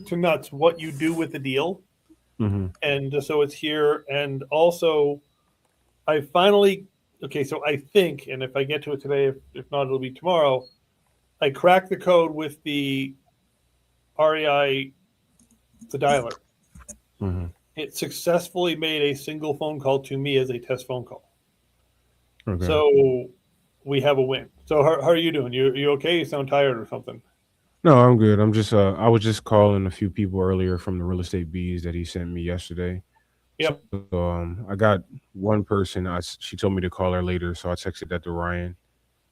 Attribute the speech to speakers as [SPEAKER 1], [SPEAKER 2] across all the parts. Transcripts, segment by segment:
[SPEAKER 1] to nuts what you do with the deal.
[SPEAKER 2] Mm-hmm.
[SPEAKER 1] And so it's here. And also, I finally, okay, so I think, and if I get to it today, if not, it'll be tomorrow. I cracked the code with the REI, the dialer.
[SPEAKER 2] Mm-hmm.
[SPEAKER 1] It successfully made a single phone call to me as a test phone call.
[SPEAKER 2] Okay.
[SPEAKER 1] So we have a win. So how are you doing? You okay? You sound tired or something?
[SPEAKER 2] No, I'm good. I'm just I was just calling a few people earlier from the real estate bees that he sent me yesterday.
[SPEAKER 1] Yep.
[SPEAKER 2] So I got one person. She told me to call her later, so I texted that to Ryan.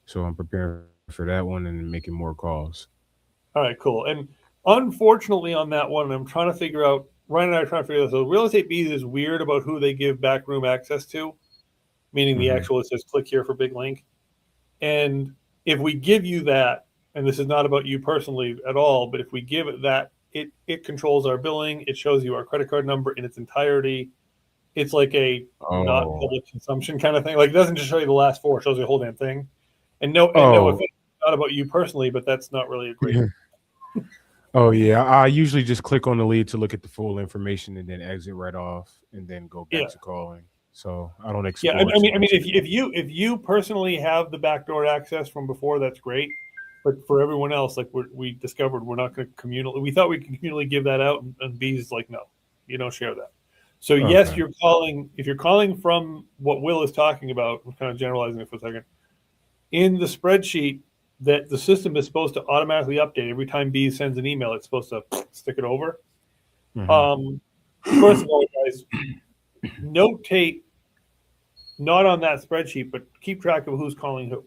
[SPEAKER 2] So I'm preparing for that one and making more calls.
[SPEAKER 1] All right, cool. And unfortunately, on that one, I'm trying to figure out. Ryan and I are trying to figure this out. Real estate bees is weird about who they give backroom access to, meaning the
[SPEAKER 2] Mm-hmm.
[SPEAKER 1] actual it says click here for big link. And if we give you that, and this is not about you personally at all, but if we give it that, it controls our billing. It shows you our credit card number in its entirety. It's like a not
[SPEAKER 2] Oh.
[SPEAKER 1] public consumption kind of thing. Like it doesn't just show you the last four; it shows you the whole damn thing. And no, if
[SPEAKER 2] Oh.
[SPEAKER 1] it's not about you personally, but that's not really a great.
[SPEAKER 2] Oh yeah. I usually just click on the lead to look at the full information and then exit right off and then go back
[SPEAKER 1] Yeah,
[SPEAKER 2] to calling. So I don't
[SPEAKER 1] yeah.
[SPEAKER 2] explore
[SPEAKER 1] I
[SPEAKER 2] too
[SPEAKER 1] mean,
[SPEAKER 2] much in there.
[SPEAKER 1] if you personally have the backdoor access from before, that's great. But for everyone else, like we discovered, we're not going to communally. We thought we could communally give that out, and B's like, no, you don't share that. So yes,
[SPEAKER 2] Okay.
[SPEAKER 1] you're calling. If you're calling from what Will is talking about, I'm kind of generalizing it for a second. In the spreadsheet, that the system is supposed to automatically update every time B sends an email. It's supposed to stick it over.
[SPEAKER 2] Mm-hmm.
[SPEAKER 1] Um, First of all, guys, notate not on that spreadsheet, but keep track of who's calling who.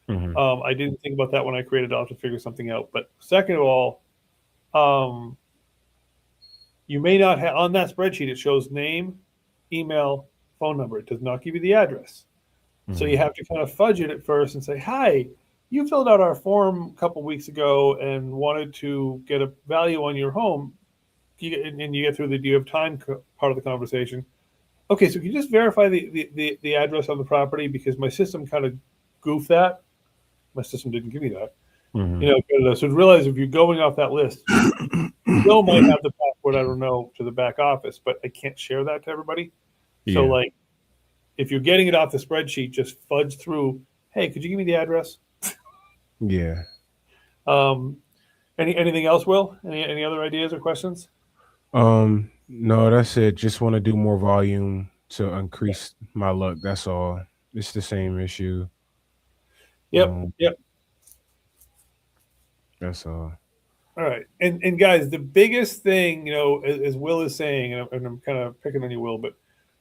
[SPEAKER 2] Mm-hmm.
[SPEAKER 1] I didn't think about that when I created. I'll have to figure something out. But second of all, um, you may not have on that spreadsheet. It shows name, email, phone number. It does not give you the address. So
[SPEAKER 2] Mm-hmm.
[SPEAKER 1] you have to kind of fudge it at first and say, "Hi, you filled out our form a couple weeks ago and wanted to get a value on your home." And you get through the "Do you have time" part of the conversation. Okay, so can you just verify the address on the property because my system kind of goofed that. My system didn't give me that.
[SPEAKER 2] Mm-hmm.
[SPEAKER 1] So realize if you're going off that list, Bill might have the password, I don't know, to the back office, but I can't share that to everybody. So,
[SPEAKER 2] Yeah.
[SPEAKER 1] like, if you're getting it off the spreadsheet, just fudge through. Hey, could you give me the address?
[SPEAKER 2] Yeah.
[SPEAKER 1] Um, anything else, Will? Any other ideas or questions?
[SPEAKER 2] No, that's it. Just want to do more volume to
[SPEAKER 1] Yeah.
[SPEAKER 2] increase my luck. That's all. It's the same issue.
[SPEAKER 1] Yep.
[SPEAKER 2] Um,
[SPEAKER 1] Yep.
[SPEAKER 2] that's all.
[SPEAKER 1] All right. And guys, the biggest thing, as Will is saying, and I'm kind of picking on you, Will, but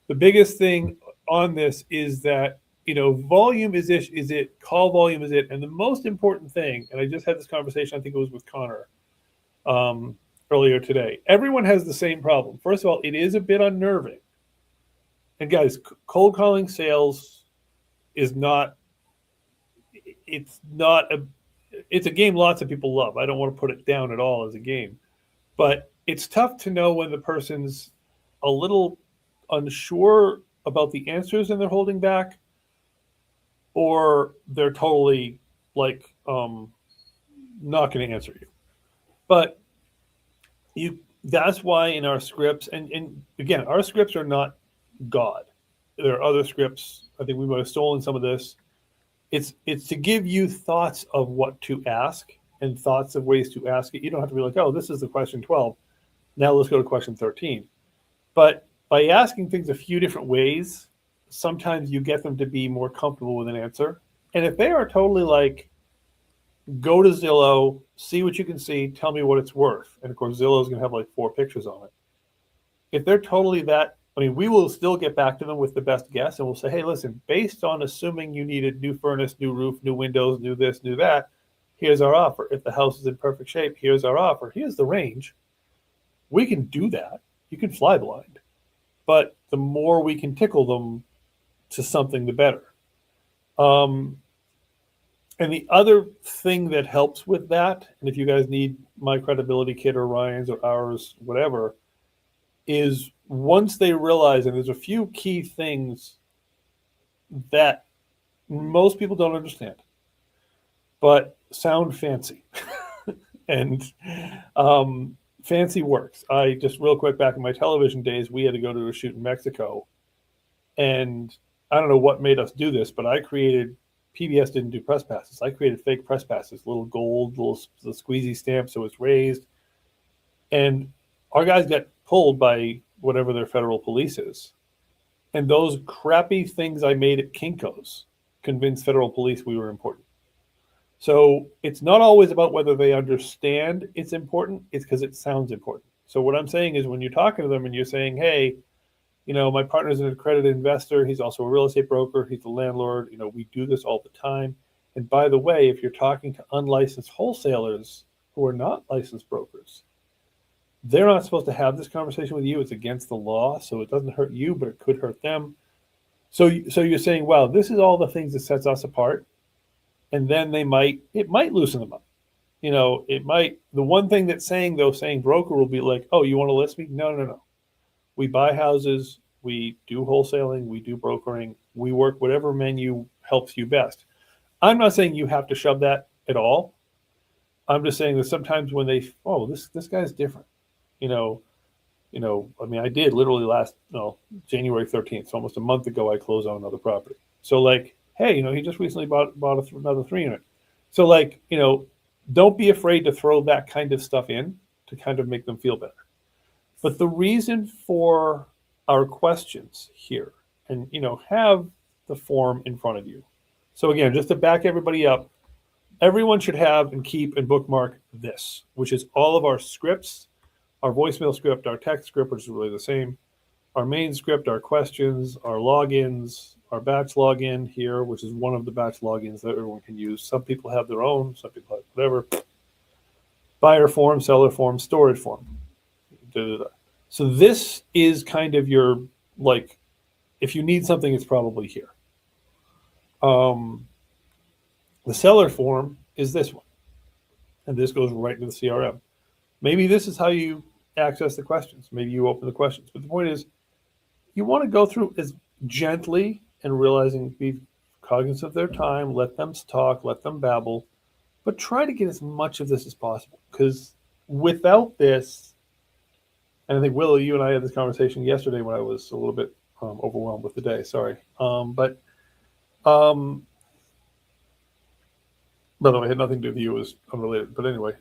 [SPEAKER 1] the biggest thing on this is that volume is it, call volume is it, and the most important thing. And I just had this conversation. I think it was with Connor um, earlier today. Everyone has the same problem. First of all, it is a bit unnerving. And guys, cold calling sales is not. It's not a. It's a game lots of people love. I don't want to put it down at all as a game, but it's tough to know when the person's a little unsure about the answers and they're holding back, or they're totally like not going to answer you. But you that's why in our scripts, and again, our scripts are not God. There are other scripts. I think we might have stolen some of this. It's to give you thoughts of what to ask and thoughts of ways to ask it. You don't have to be like, oh, this is the question 12. Now let's go to question 13. But by asking things a few different ways, sometimes you get them to be more comfortable with an answer. And if they are totally like, go to Zillow, see what you can see, tell me what it's worth. And of course, Zillow is going to have like four pictures on it. If they're totally that, I mean, we will still get back to them with the best guess and we'll say, hey, listen, based on assuming you needed new furnace, new roof, new windows, new this, new that, here's our offer. If the house is in perfect shape, here's our offer. Here's the range. We can do that. You can fly blind. But the more we can tickle them to something, the better. Um, and the other thing that helps with that, and if you guys need my credibility kit or Ryan's or ours, whatever, is once they realize, and there's a few key things that most people don't understand, but sound fancy. And fancy works. I just real quick back in my television days, we had to go to a shoot in Mexico, and I don't know what made us do this, but I created. PBS didn't do press passes. I created fake press passes, little gold, little squeezy stamps, so it's raised, and our guys got pulled by whatever their federal police is, and those crappy things I made at Kinko's convinced federal police we were important. So it's not always about whether they understand it's important, it's because it sounds important. So what I'm saying is when you're talking to them and you're saying, hey, my partner's an accredited investor, he's also a real estate broker, he's a landlord, we do this all the time. And by the way, if you're talking to unlicensed wholesalers who are not licensed brokers, they're not supposed to have this conversation with you. It's against the law, so it doesn't hurt you, but it could hurt them. So you're saying, wow, this is all the things that sets us apart. And then it might loosen them up. The one thing that's saying broker will be like, oh, you want to list me? No. We buy houses, we do wholesaling, we do brokering, we work whatever menu helps you best. I'm not saying you have to shove that at all. I'm just saying that sometimes when this guy's different. I did literally January 13th, so almost a month ago, I closed on another property. So hey, he just recently bought another 3-unit. So don't be afraid to throw that kind of stuff in to kind of make them feel better. But the reason for our questions here, and have the form in front of you. So again, just to back everybody up, everyone should have and keep and bookmark this, which is all of our scripts, our voicemail script, our text script, which is really the same, our main script, our questions, our logins, our batch login here, which is one of the batch logins that everyone can use. Some people have their own, some people have whatever. Buyer form, seller form, storage form. So this is kind of your, if you need something, it's probably here. The seller form is this one. And this goes right into the CRM. Maybe this is how you access the questions. Maybe you open the questions. But the point is, you want to go through as gently and realizing, be cognizant of their time, let them talk, let them babble, but try to get as much of this as possible. Because without this, and I think, Willow, you and I had this conversation yesterday when I was a little bit overwhelmed with the day. Sorry. By the way, it had nothing to do with you. It was unrelated. But anyway,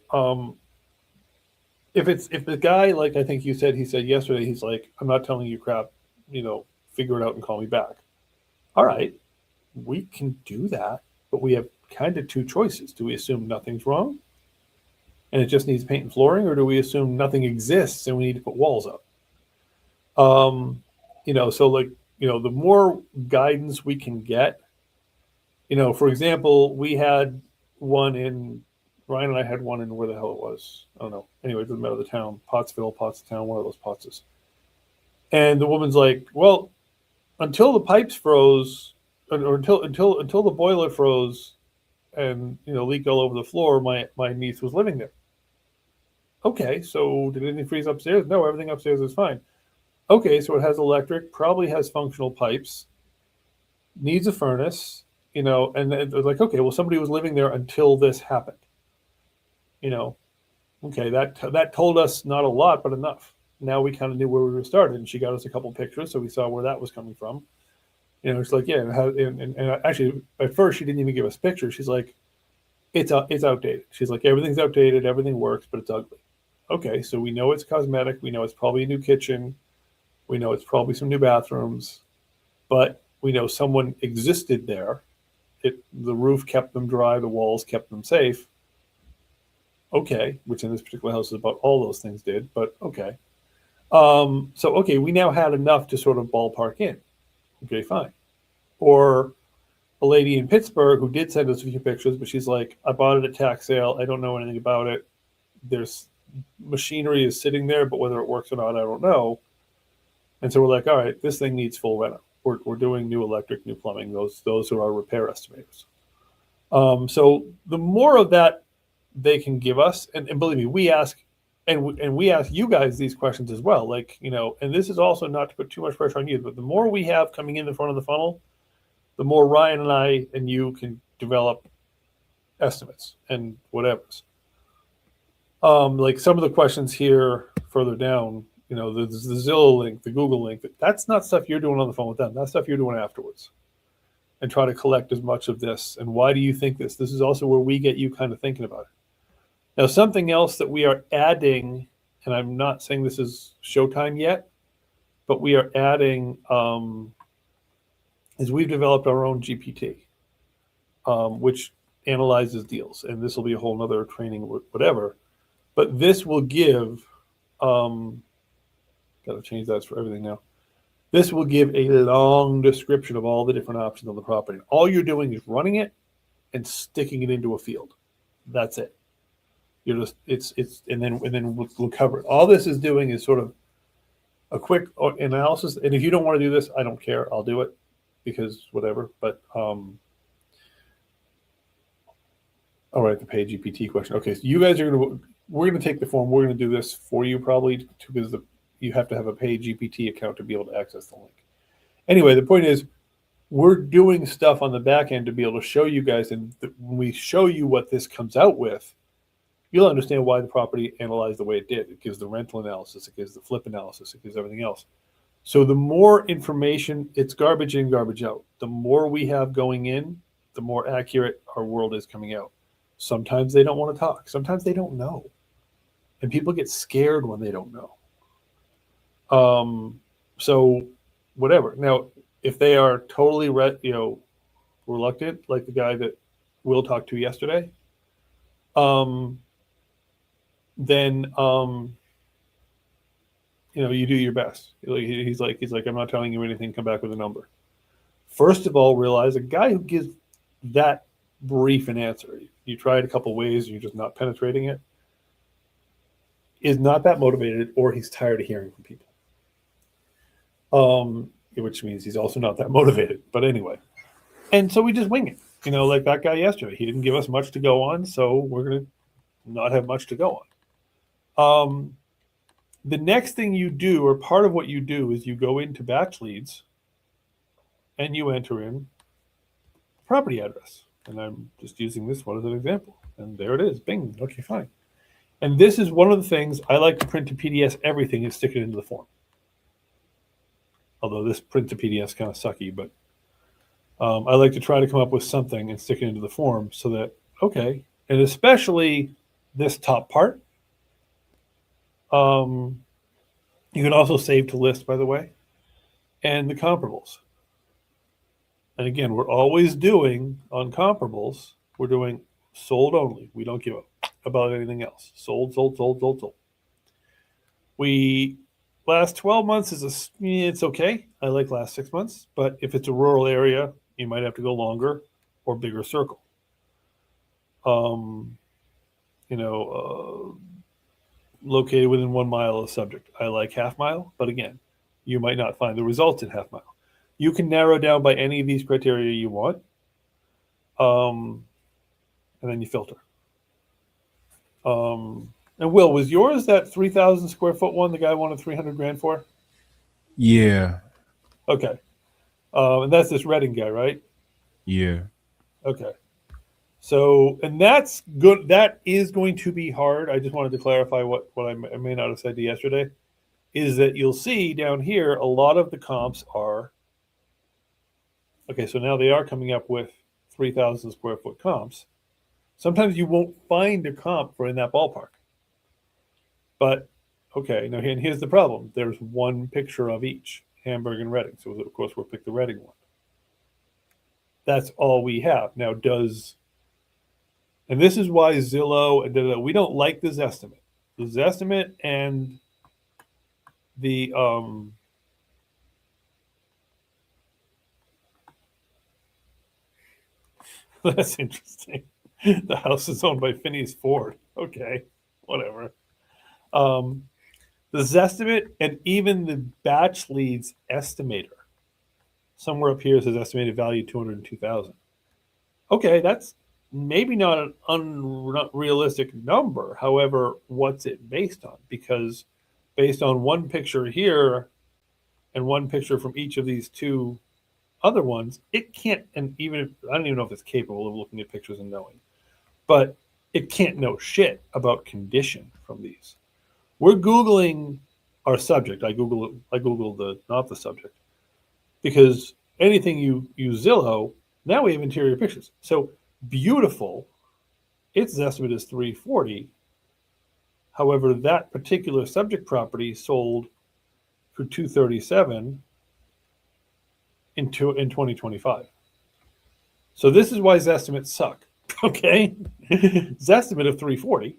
[SPEAKER 1] if the guy, like I think he said yesterday, he's like, I'm not telling you crap, figure it out and call me back. All right, we can do that, but we have kind of two choices. Do we assume nothing's wrong and it just needs paint and flooring, or do we assume nothing exists and we need to put walls up? So the more guidance we can get, for example, we had Ryan and I had one in where the hell it was. I don't know. Anyway, it doesn't matter the town, Pottstown, one of those Pottses. And the woman's like, well, until the pipes froze, or until the boiler froze and, leaked all over the floor, my niece was living there. Okay, so did anything freeze upstairs? No, everything upstairs is fine. Okay, so it has electric, probably has functional pipes, needs a furnace, and it was like, okay, well, somebody was living there until this happened. Okay, that told us not a lot, but enough. Now we kind of knew where we were started, and she got us a couple pictures, so we saw where that was coming from. It's like, yeah, and actually, at first, she didn't even give us pictures. She's like, it's outdated. She's like, everything's outdated, everything works, but it's ugly. Okay, so we know it's cosmetic. We know it's probably a new kitchen. We know it's probably some new bathrooms, but we know someone existed there. The roof kept them dry. The walls kept them safe. Okay, which in this particular house is about all those things did, but okay. Okay, we now had enough to sort of ballpark in. Okay, fine. Or a lady in Pittsburgh who did send us a few pictures, but she's like, I bought it at tax sale. I don't know anything about it. There's machinery is sitting there, but whether it works or not, I don't know. And so we're like, all right, this thing needs full reno. We're doing new electric, new plumbing. Those are our repair estimators. So the more of that they can give us, and believe me, we ask, and we ask you guys these questions as well. And this is also not to put too much pressure on you, but the more we have coming in the front of the funnel, the more Ryan and I and you can develop estimates and whatevers. Like some of the questions here further down, you know, the Zillow link, the Google link, that's not stuff you're doing on the phone with them. That's stuff you're doing afterwards. And try to collect as much of this. And why do you think this? This is also where we get you kind of thinking about it. Now, something else that we are adding, and I'm not saying this is showtime yet, but we are adding is we've developed our own GPT, which analyzes deals. And this will be a whole nother training, whatever. But this will give, got to change that for everything now. This will give a long description of all the different options on the property. All you're doing is running it and sticking it into a field. That's it. You're just and then we'll cover it. All this is doing is sort of a quick analysis. And if you don't want to do this, I don't care. I'll do it because whatever. But all right, the pay GPT question. Okay, so you guys are we're gonna take the form. We're gonna do this for you probably because you have to have a pay GPT account to be able to access the link. Anyway, the point is we're doing stuff on the back end to be able to show you guys, and when we show you what this comes out with, you'll understand why the property analyzed the way it did. It gives the rental analysis, it gives the flip analysis, it gives everything else. So the more information, it's garbage in, garbage out. The more we have going in, the more accurate our world is coming out. Sometimes they don't want to talk. Sometimes they don't know. And people get scared when they don't know. So whatever. Now, if they are totally reluctant, like the guy that Will talked to yesterday, then you do your best. He's like, I'm not telling you anything. Come back with a number. First of all, realize a guy who gives that brief an answer, you try it a couple ways, you're just not penetrating it, is not that motivated, or he's tired of hearing from people. Which means he's also not that motivated. But anyway, and so we just wing it. Like that guy yesterday, he didn't give us much to go on, so we're gonna not have much to go on. The next thing you do, or part of what you do, is you go into batch leads and you enter in property address. And I'm just using this one as an example. And there it is. Bing. Okay, fine. And this is one of the things I like to print to PDS everything and stick it into the form. Although this print to PDF is kind of sucky, but I like to try to come up with something and stick it into the form so that, okay, and especially this top part. You can also save to list, by the way, and the comparables. And again, we're always doing on comparables, we're doing sold only. We don't give up about anything else. Sold, sold, sold, sold, sold. Last 12 months it's okay. I like last 6 months, but if it's a rural area, you might have to go longer or bigger circle. Located within 1 mile of the subject. I like half mile, but again, you might not find the results in half mile. You can narrow down by any of these criteria you want, and then you filter. And Will, was yours that 3,000 square foot one the guy wanted 300 grand for?
[SPEAKER 2] Yeah.
[SPEAKER 1] Okay. And that's this Redding guy, right?
[SPEAKER 2] Yeah.
[SPEAKER 1] Okay. So, and that's good. That is going to be hard. I just wanted to clarify what I may not have said yesterday, is that you'll see down here, a lot of the comps are, okay, so now they are coming up with 3,000 square foot comps. Sometimes you won't find a comp for in that ballpark. But, okay, now and here's the problem. There's one picture of each, Hamburg and Redding. So, of course, we'll pick the Redding one. That's all we have. Now, and this is why Zillow, we don't like the Zestimate. The Zestimate and the, that's interesting. The house is owned by Phineas Ford. Okay, whatever. The Zestimate and even the batch leads estimator. Somewhere up here says estimated value 202,000. Okay, that's maybe not an unrealistic number. However, what's it based on? Because based on one picture here and one picture from each of these two other ones, it can't, and even if, I don't even know if it's capable of looking at pictures and knowing. But it can't know shit about condition from these. We're Googling our subject. I Googled the not the subject because anything you use Zillow, now we have interior pictures. So beautiful, its estimate is 340. However, that particular subject property sold for 237 in 2025. So this is why Zestimates suck. Okay, Zestimate of 340.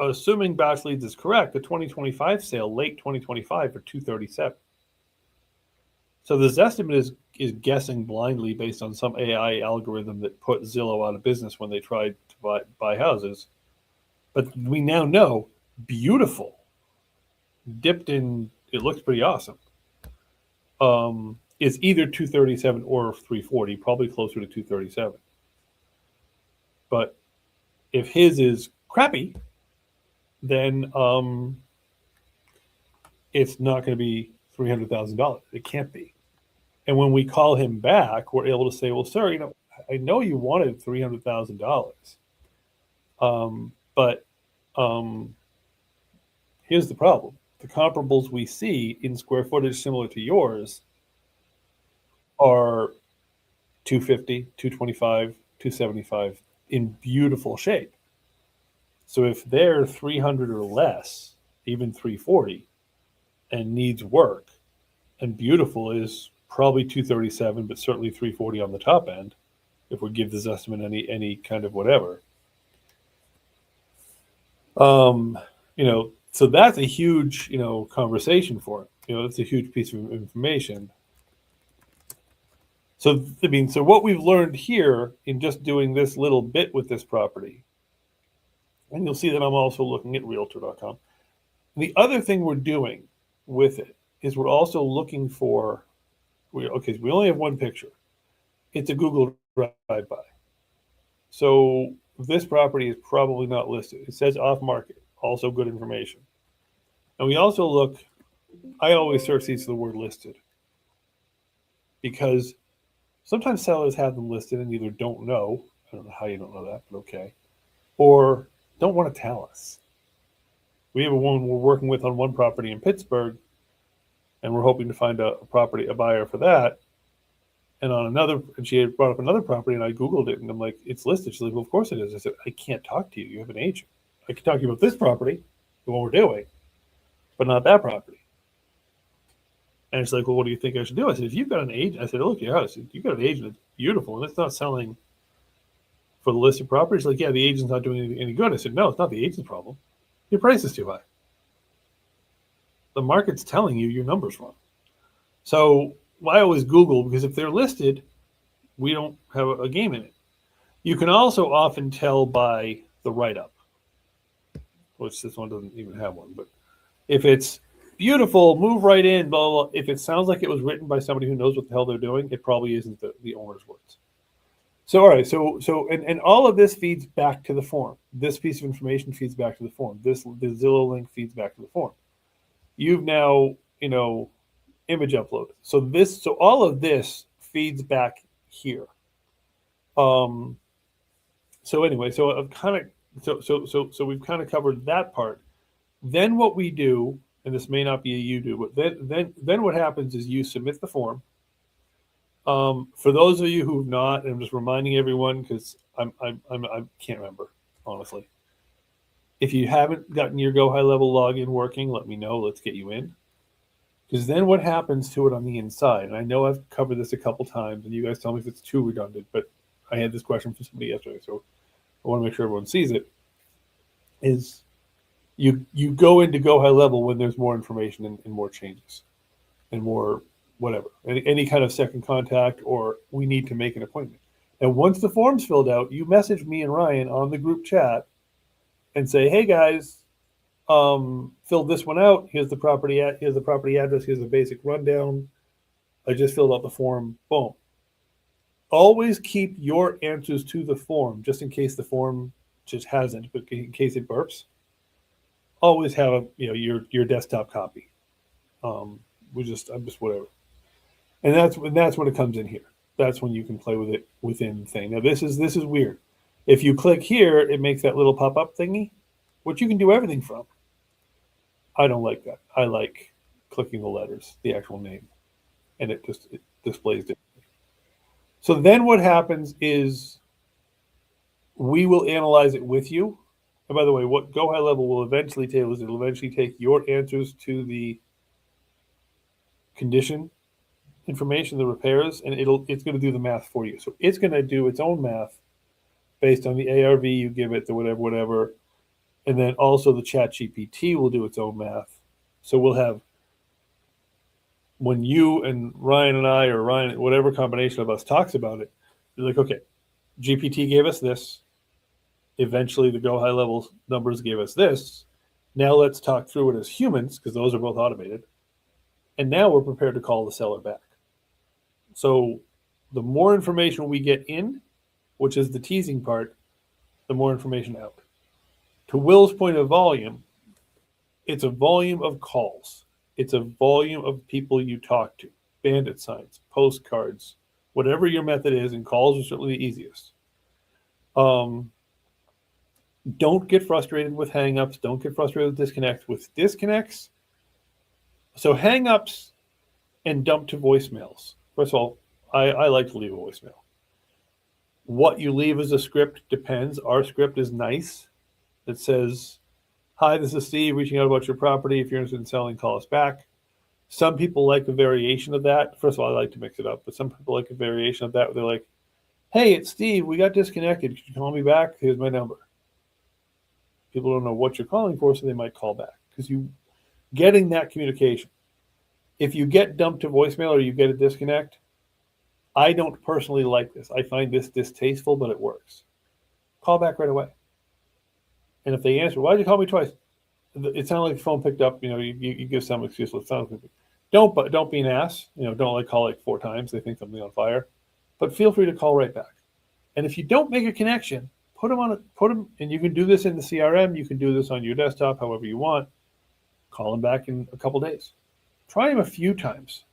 [SPEAKER 1] Assuming Batch Leads is correct, the 2025 sale late 2025 for 237. So the Zestimate is guessing blindly based on some AI algorithm that put Zillow out of business when they tried to buy houses. But we now know beautiful, dipped in. It looks pretty awesome. Is either 237 or 340, probably closer to 237. But if his is crappy, then it's not going to be $300,000. It can't be. And when we call him back, we're able to say, well, sir, I know you wanted $300,000. But here's the problem. The comparables we see in square footage similar to yours are 250, 225, 275 in beautiful shape. So if they're 300 or less, even 340, and needs work, and beautiful is probably 237, but certainly 340 on the top end, if we give this estimate any kind of whatever. So that's a huge, conversation for it. It's a huge piece of information. So, so what we've learned here in just doing this little bit with this property, and you'll see that I'm also looking at Realtor.com. The other thing we're doing with it is we're also looking for, we only have one picture. It's a Google drive-by. So this property is probably not listed. It says off market, also good information. And we also look, I always search these for the word listed because sometimes sellers have them listed and either don't know, I don't know how you don't know that, but okay, or don't want to tell us. We have one we're working with on one property in Pittsburgh, and we're hoping to find a buyer for that. And on another, and she had brought up another property, and I Googled it, and I'm like, it's listed. She's like, well, of course it is. I said, I can't talk to you. You have an agent. I can talk to you about this property, the one we're doing, but not that property. And it's like, well, what do you think I should do? I said, if you've got an agent, I said, look at your house. You've got an agent that's beautiful, and it's not selling for the listed property. She's like, yeah, the agent's not doing any good. I said, no, it's not the agent's problem. Your price is too high. The market's telling you your number's wrong. So I always Google, because if they're listed, we don't have a game in it. You can also often tell by the write-up, which this one doesn't even have one. But if it's beautiful, move right in, blah, blah, blah. If it sounds like it was written by somebody who knows what the hell they're doing, it probably isn't the owner's words. So, all right. So all of this feeds back to the form. This piece of information feeds back to the form. The Zillow link feeds back to the form. You've now, image upload. So all of this feeds back here. So anyway, so I've kind of, so we've kind of covered that part. Then what we do, and this may not be a you do, but then what happens is you submit the form. For those of you who've not, and I'm just reminding everyone because I can't remember, honestly. If you haven't gotten your Go High Level login working, let me know. Let's get you in. Because then what happens to it on the inside, and I know I've covered this a couple times, and you guys tell me if it's too redundant, but I had this question from somebody yesterday, so I want to make sure everyone sees it, is you go into Go High Level when there's more information and more changes and more whatever, any kind of second contact, or we need to make an appointment. And once the form's filled out, you message me and Ryan on the group chat and say, hey guys, filled this one out. Here's the property address. Here's the basic rundown. I just filled out the form. Boom. Always keep your answers to the form, just in case the form just hasn't, but in case it burps. Always have your desktop copy. I'm just whatever. And that's when it comes in here. that's when you can play with it within the thing. Now this is weird. If you click here, it makes that little pop-up thingy, which you can do everything from. I don't like that. I like clicking the letters, the actual name, and it displays it. So then what happens is we will analyze it with you. And by the way, what Go High Level will eventually take is it'll eventually take your answers to the condition information, the repairs, and it's going to do the math for you. So it's going to do its own math based on the ARV you give it, the whatever. And then also the Chat GPT will do its own math. So we'll have, when you and Ryan and I, or Ryan, whatever combination of us talks about it, you're like, okay, GPT gave us this. Eventually the Go High Level numbers gave us this. Now let's talk through it as humans, because those are both automated. And now we're prepared to call the seller back. So the more information we get in, which is the teasing part, the more information out. To Will's point of volume, it's a volume of calls. It's a volume of people you talk to, bandit signs, postcards, whatever your method is, and calls are certainly the easiest. Don't get frustrated with hangups. Don't get frustrated with disconnects. With disconnects, so hangups and dump to voicemails. First of all, I like to leave a voicemail. What you leave as a script depends. Our script is nice. It says, hi, this is Steve reaching out about your property. If you're interested in selling, call us back. Some people like a variation of that. First of all, I like to mix it up, but some people like a variation of that where they're like, hey, it's Steve. We got disconnected. Could you call me back? Here's my number. People don't know what you're calling for, so they might call back because you getting that communication. If you get dumped to voicemail or you get a disconnect, I don't personally like this. I find this distasteful, but it works. Call back right away. And if they answer, why did you call me twice? It sounded like the phone picked up. You give some excuse. Don't be an ass. Don't call like 4 times. They think something on fire. But feel free to call right back. And if you don't make a connection, put them, and you can do this in the CRM. You can do this on your desktop, however you want. Call them back in a couple days. Try them a few times.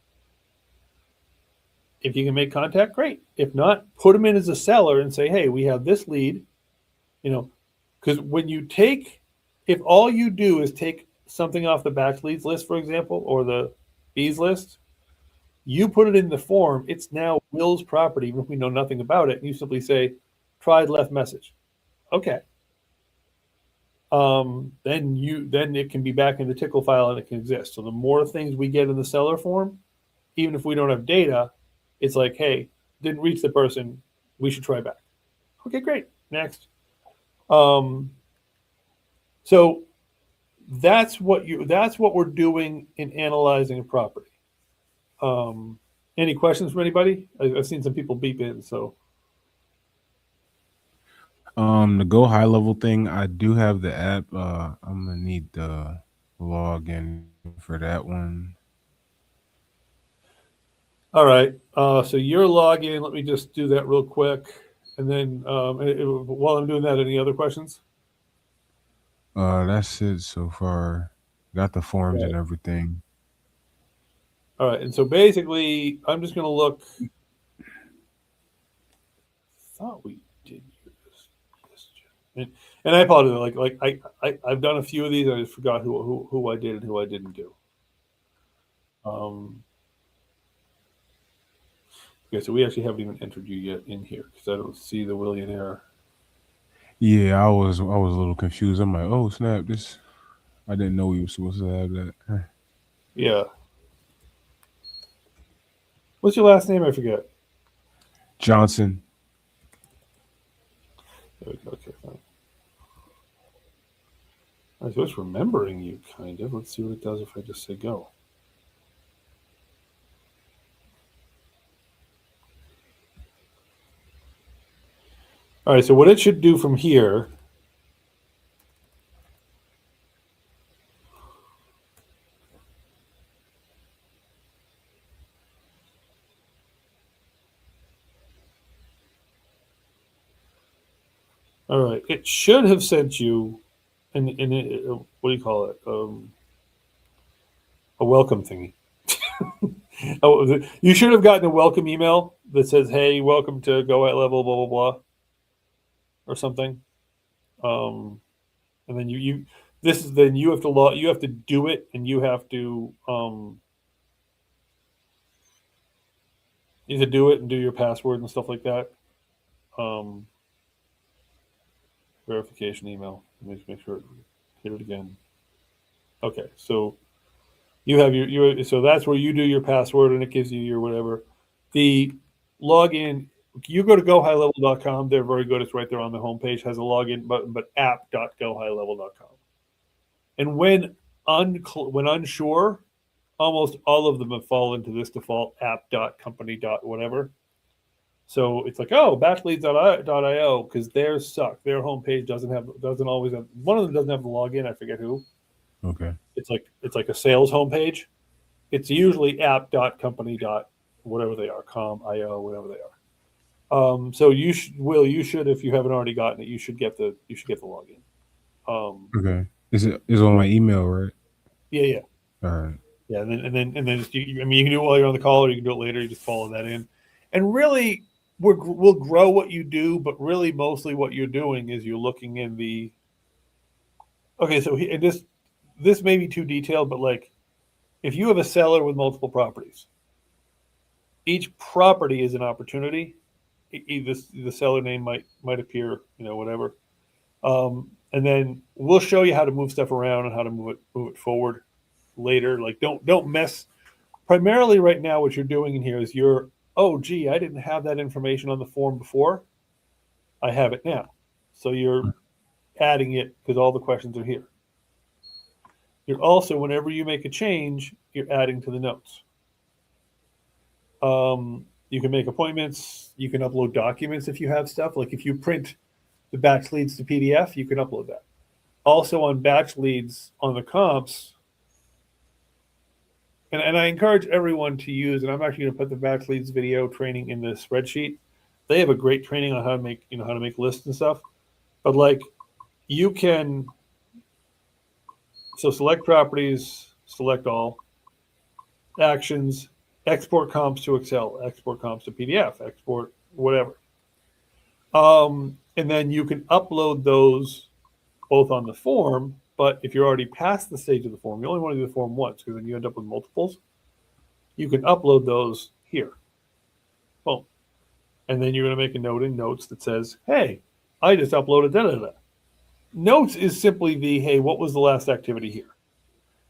[SPEAKER 1] If you can make contact, great. If not, put them in as a seller and say, hey, we have this lead. Because if all you do is take something off the batch leads list, for example, or the bees list, you put it in the form, it's now Will's property, even if we know nothing about it. And you simply say, tried, left message. Okay. Then it can be back in the tickle file and it can exist. So the more things we get in the seller form, even if we don't have data, it's like, hey, didn't reach the person, we should try back. Okay, great. Next. So that's what we're doing in analyzing a property. Any questions from anybody? I've seen some people beep in, so.
[SPEAKER 2] The Go High Level thing, I do have the app. I'm gonna need the login for that one.
[SPEAKER 1] All right. So your login, let me just do that real quick. And then while I'm doing that, any other questions?
[SPEAKER 2] That's it so far. Got the forms and everything.
[SPEAKER 1] All right. And so basically, I'm just going to look. Thought we did this. And I apologize. I've done a few of these. I just forgot who I did and who I didn't do. Okay, so we actually haven't even entered you yet in here because I don't see the Willionaire.
[SPEAKER 2] Yeah, I was a little confused. I'm like, oh snap! I didn't know we were supposed to have that.
[SPEAKER 1] Yeah. What's your last name? I forget.
[SPEAKER 2] Johnson.
[SPEAKER 1] There we go. Okay, fine. All right, so it's remembering you, kind of. Let's see what it does if I just say go. All right, so what it should do from here. All right, it should have sent you what do you call it? A welcome thingy. Oh, you should have gotten a welcome email that says, "Hey, welcome to Go at Level, blah blah blah," or something. Um, and then then you have to you have to do it, and you have to either do it and do your password and stuff like that. Um, verification email. Let me make sure. Hit it again. Okay, so you have so that's where you do your password and it gives you your whatever. The login, you go to gohighlevel.com. They're very good. It's right there on the homepage. Has a login button, but app.gohighlevel.com. And when unsure, almost all of them have fallen to this default app.company. Whatever. So it's like, oh, batchleads.io because theirs suck. Their homepage doesn't always have, one of them doesn't have the login. I forget who.
[SPEAKER 2] Okay.
[SPEAKER 1] It's like a sales homepage. It's usually app.company. Whatever they are, com.io, whatever they are. So you should, if you haven't already gotten it, you should get the login.
[SPEAKER 2] Okay. Is on my email, right?
[SPEAKER 1] Yeah.
[SPEAKER 2] All right.
[SPEAKER 1] Yeah, and then just, you can do it while you're on the call, or you can do it later. You just follow that in, and really, we'll grow what you do, but really, mostly what you're doing is you're looking in the. Okay, so and this may be too detailed, but like, if you have a seller with multiple properties, each property is an opportunity. The seller name might appear, whatever, and then we'll show you how to move stuff around and how to move it forward later. Like, don't mess. Primarily, right now, what you're doing in here is oh, gee, I didn't have that information on the form before. I have it now. So you're adding it because all the questions are here. You're also, whenever you make a change, you're adding to the notes. You can make appointments. You can upload documents if you have stuff. Like if you print the batch leads to PDF, you can upload that. Also on batch leads on the comps, and I encourage everyone to use, and I'm actually going to put the batch leads video training in the spreadsheet. They have a great training on how to make lists and stuff. But like you can, so select properties, select all, actions, export comps to Excel, export comps to PDF, export whatever. And then you can upload those both on the form, but if you're already past the stage of the form, you only want to do the form once because then you end up with multiples. You can upload those here. Boom. And then you're going to make a note in notes that says, hey, I just uploaded da-da-da. Notes is simply hey, what was the last activity here?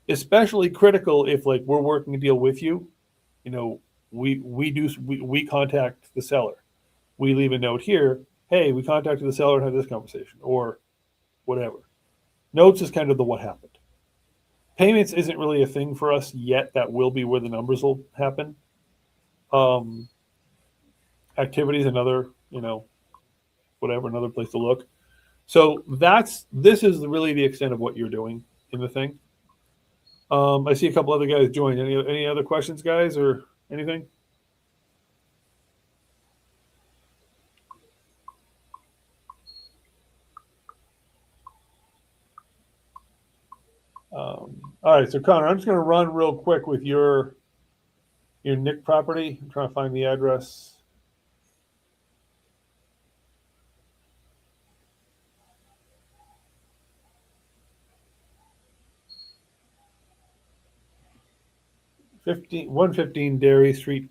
[SPEAKER 1] Especially critical if like we're working a deal with you, we contact the seller. We leave a note here, hey, we contacted the seller and had this conversation, or whatever. Notes is kind of the what happened. Payments isn't really a thing for us yet. That will be where the numbers will happen. Activities, another, another place to look. So this is really the extent of what you're doing in the thing. I see a couple other guys join. Any other questions, guys, or anything? All right, so Connor, I'm just going to run real quick with your Nick property. I'm trying to find the address. $115 Dairy Street,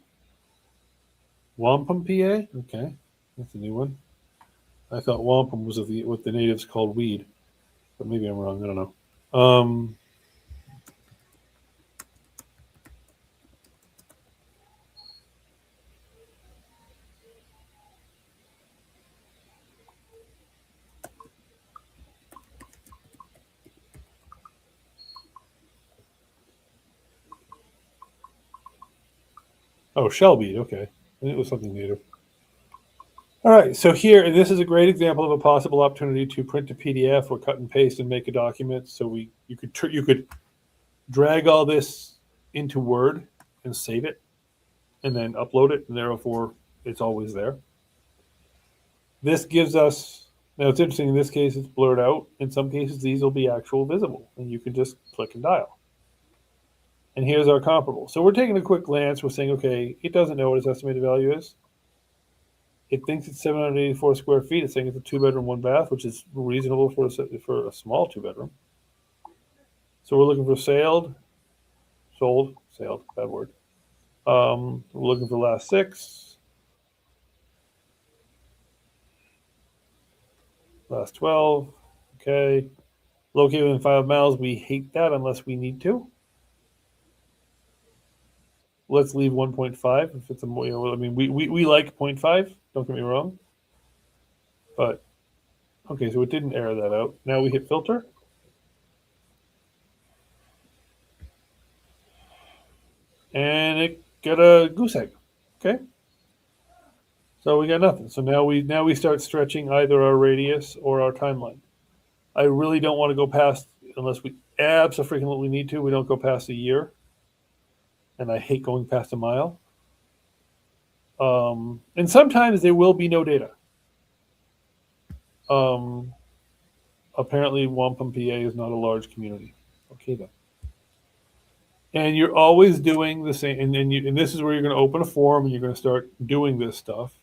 [SPEAKER 1] Wampum, PA. Okay, that's a new one. I thought wampum was what the natives called weed, but maybe I'm wrong. I don't know. Oh, Shelby. Okay, it was something native. All right, so here, and this is a great example of a possible opportunity to print a PDF or cut and paste and make a document. So you could drag all this into Word and save it, and then upload it, and therefore it's always there. This gives us, now it's interesting, in this case it's blurred out. In some cases these will be actual visible, and you can just click and dial. And here's our comparable. So we're taking a quick glance. We're saying, okay, it doesn't know what its estimated value is. It thinks it's 784 square feet. It's saying it's a 2-bedroom, 1-bath, which is reasonable for a small 2-bedroom. So we're looking for sold, bad word. We're looking for last 6, last 12. Okay. Located within 5 miles. We hate that unless we need to. Let's leave 1.5 if it's a more, I mean, we like 0.5, don't get me wrong. But, okay, so it didn't error that out. Now we hit filter. And it got a goose egg. Okay. So we got nothing. So now we start stretching either our radius or our timeline. I really don't want to go past, unless we absolutely need to, we don't go past a year. And I hate going past a mile. And sometimes there will be no data. Apparently Wampum, PA is not a large community. Okay then. And you're always doing the same, and this is where you're going to open a form and you're going to start doing this stuff.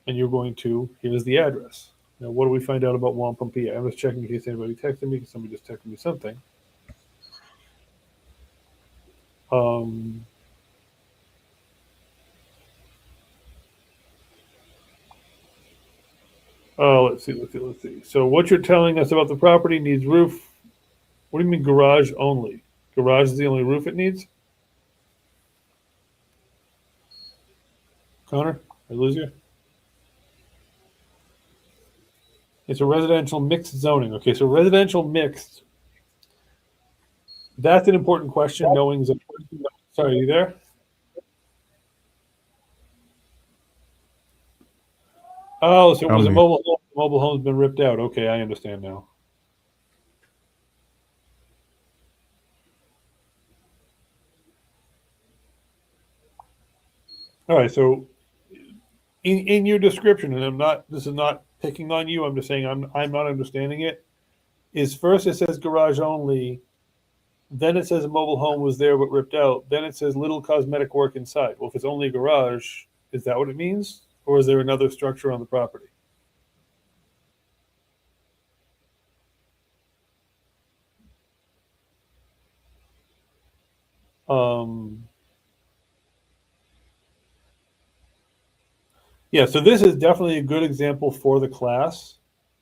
[SPEAKER 1] And you're going to, here's the address. Now, what do we find out about Wampum, PA? I'm just checking in case anybody texted me, because somebody just texted me something. Oh, let's see. So what you're telling us about the property needs roof. What do you mean garage only? Garage is the only roof it needs? Connor, I lose you? It's a residential mixed zoning. Okay, so residential mixed. That's an important question, knowing. Sorry, are you there? Oh, so it was a mobile home. Mobile home's been ripped out. Okay, I understand now. All right, so in your description, and this is not picking on you, I'm just saying I'm not understanding it, is first it says garage only, then it says a mobile home was there but ripped out, then it says little cosmetic work inside. Well, if it's only a garage, is that what it means? Or is there another structure on the property? Yeah, so this is definitely a good example for the class.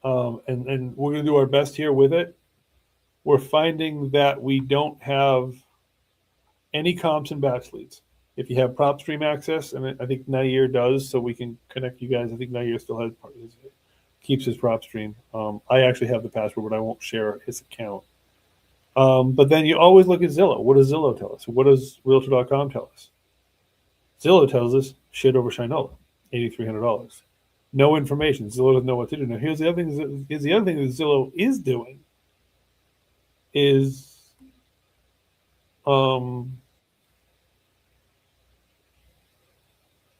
[SPEAKER 1] And we're going to do our best here with it. We're finding that we don't have any comps and batch leads. If you have prop stream access, and I think Nair does, so we can connect you guys. I think Nair still has keeps his prop stream. I actually have the password, but I won't share his account. But then you always look at Zillow. What does Zillow tell us? What does Realtor.com tell us? Zillow tells us shit over Shinola, $8,300. No information. Zillow doesn't know what to do. Now, here's the other thing. Here's the other thing that Zillow is doing. Is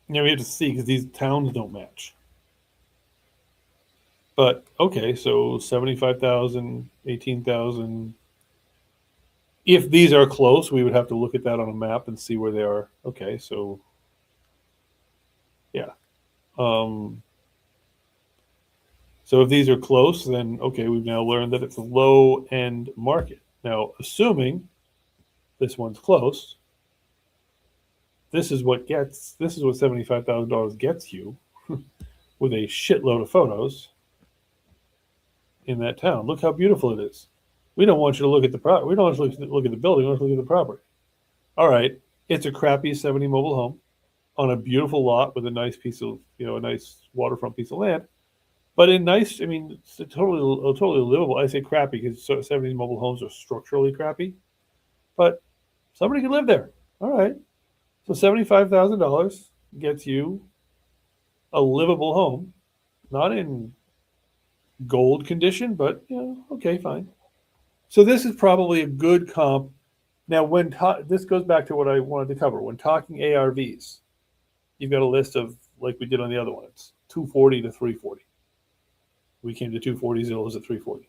[SPEAKER 1] we have to see, because these towns don't match. But okay, so 75,000, 18,000. If these are close, we would have to look at that on a map and see where they are. Okay, so yeah. So if these are close, then okay, we've now learned that it's a low end market. Now, assuming this one's close, this is what $75,000 gets you with a shitload of photos in that town. Look how beautiful it is. We don't want you to look at the property. We don't want you to look at the building. We want you to look at the property. All right, it's a crappy 70 mobile home on a beautiful lot with a nice piece of, a nice waterfront piece of land. But it's totally livable. I say crappy because 70 mobile homes are structurally crappy, but somebody can live there. All right, so $75,000 gets you a livable home, not in gold condition, but okay, fine. So this is probably a good comp. Now, this goes back to what I wanted to cover. When talking ARVs, you've got a list of, like we did on the other one, it's 240 to 340. We came to 240, Zillow was at 340.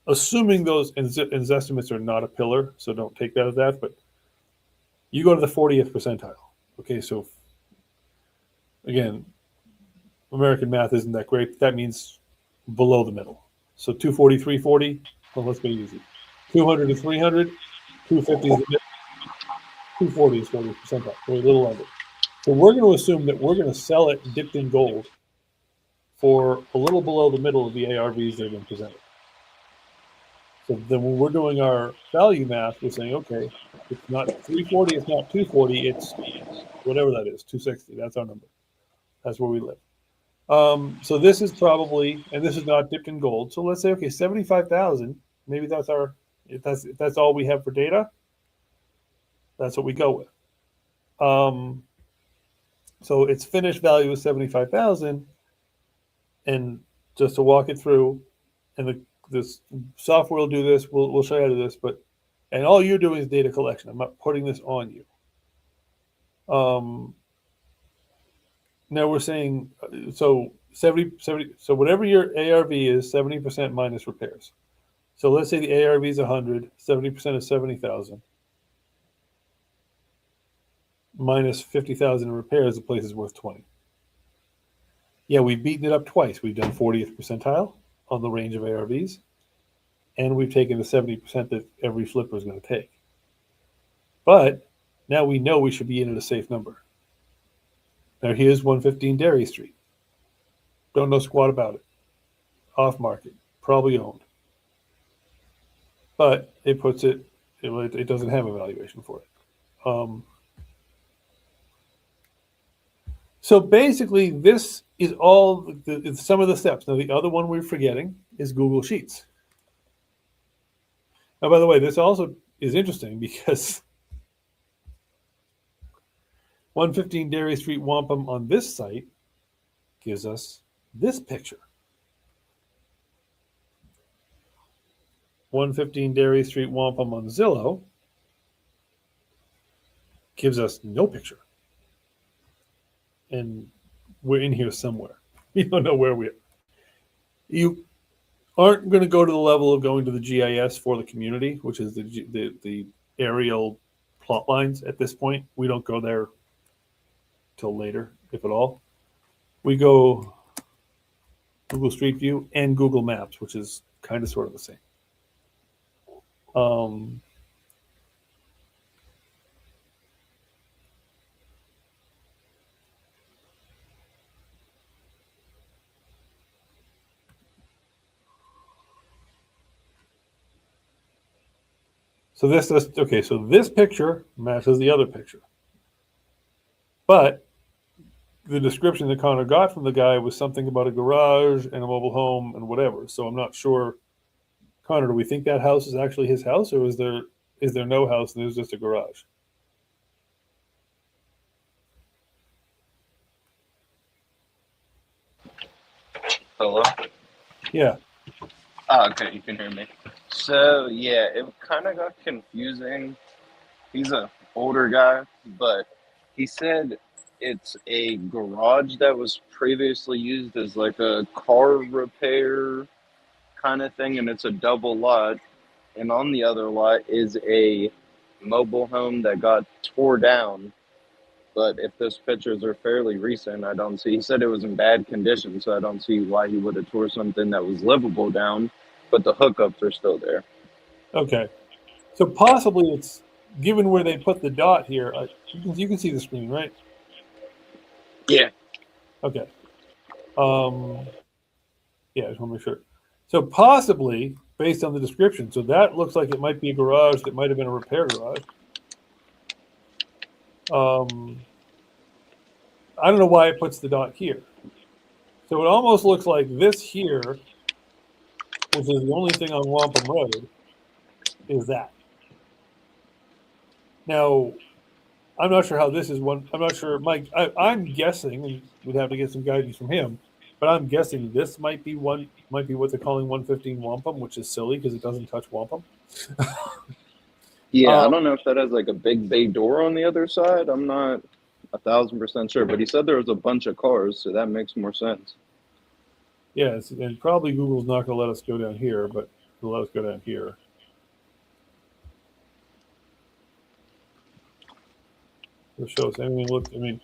[SPEAKER 1] assuming those estimates are not a pillar, so don't take that as that, but you go to the 40th percentile. Okay, so again, American math isn't that great. That means below the middle. So 240, 340, well, let's get easy. 200 to 300, 250 is the middle, 240 is 40th percentile, so a little under. So we're going to assume that we're going to sell it dipped in gold for a little below the middle of the ARVs that have been presented. So then when we're doing our value math, we're saying, okay, it's not 340, it's not 240, it's whatever that is, 260. That's our number. That's where we live. So this is probably, and this is not dipped in gold. So let's say, okay, 75,000. Maybe that's our, if that's all we have for data, that's what we go with. So its finished value is 75,000. And just to walk it through, and this software will do this. We'll show you how to do this, and all you're doing is data collection. I'm not putting this on you. Now we're saying, so 70, so whatever your ARV is, 70% minus repairs. So let's say the ARV is 100, 70% is 70,000. Minus 50,000 in repairs, the place is worth 20. Yeah, we've beaten it up twice. We've done 40th percentile on the range of ARVs, and we've taken the 70% that every flipper is going to take. But now we know we should be in at a safe number. Now here's 115 Derry Street. Don't know squat about it. Off market, probably owned. But it puts it doesn't have a valuation for it. So basically, this is all some of the steps. Now, the other one we're forgetting is Google Sheets. Now, by the way, this also is interesting because 115 Derry Street, Wampum on this site gives us this picture. 115 Derry Street, Wampum on Zillow gives us no picture. And we're in here somewhere. We don't know where we are. You aren't going to go to the level of going to the GIS for the community, which is the aerial plot lines at this point. We don't go there till later, if at all. We go Google Street View and Google Maps, which is kind of sort of the same. So this does, okay, so this picture matches the other picture. But the description that Connor got from the guy was something about a garage and a mobile home and whatever. So I'm not sure. Connor, do we think that house is actually his house, or is there no house and there's just a garage?
[SPEAKER 3] Hello?
[SPEAKER 1] Yeah.
[SPEAKER 3] Oh, okay, you can hear me. So, yeah, it kind of got confusing. He's an older guy, but he said it's a garage that was previously used as like a car repair kind of thing, and it's a double lot. And on the other lot is a mobile home that got tore down. But if those pictures are fairly recent, I don't see. He said it was in bad condition, so I don't see why he would have tore something that was livable down. But the hookups are still there.
[SPEAKER 1] Okay. So possibly it's given where they put the dot here. You can see the screen, right?
[SPEAKER 3] Yeah.
[SPEAKER 1] Okay. Yeah, I just want to make sure. So possibly, based on the description, so that looks like it might be a garage that might have been a repair garage. I don't know why it puts the dot here. So it almost looks like this here, which is the only thing on Wampum Road, is that. Now, I'm not sure how this is one. I'm not sure, Mike. I'm guessing, and we'd have to get some guidance from him, but I'm guessing this might be what they're calling 115 Wampum, which is silly because it doesn't touch Wampum.
[SPEAKER 3] Yeah, I don't know if that has like a big bay door on the other side. I'm not 1,000% sure, but he said there was a bunch of cars, so that makes more sense.
[SPEAKER 1] Yes, and probably Google's not going to let us go down here, but let us go down here. It shows. I mean, look. I mean,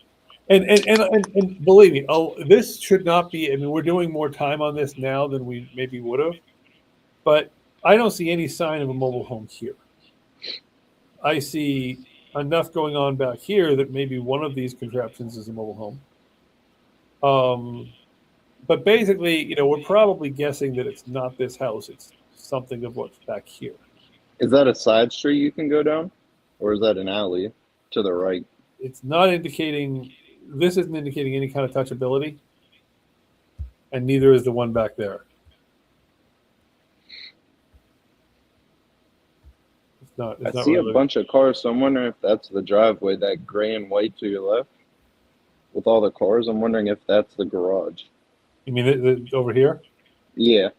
[SPEAKER 1] and believe me, this should not be. I mean, we're doing more time on this now than we maybe would have, but I don't see any sign of a mobile home here. I see enough going on back here that maybe one of these contraptions is a mobile home. But basically, you know, we're probably guessing that it's not this house. It's something of what's back here.
[SPEAKER 3] Is that a side street you can go down, or is that an alley to the right?
[SPEAKER 1] It's not indicating. This isn't indicating any kind of touchability, and neither is the one back there. It's not.
[SPEAKER 3] I
[SPEAKER 1] It's not
[SPEAKER 3] see
[SPEAKER 1] really
[SPEAKER 3] a bunch of cars, so I'm wondering if that's the driveway, that gray and white to your left, with all the cars. I'm wondering if that's the garage.
[SPEAKER 1] You mean over here?
[SPEAKER 3] Yeah.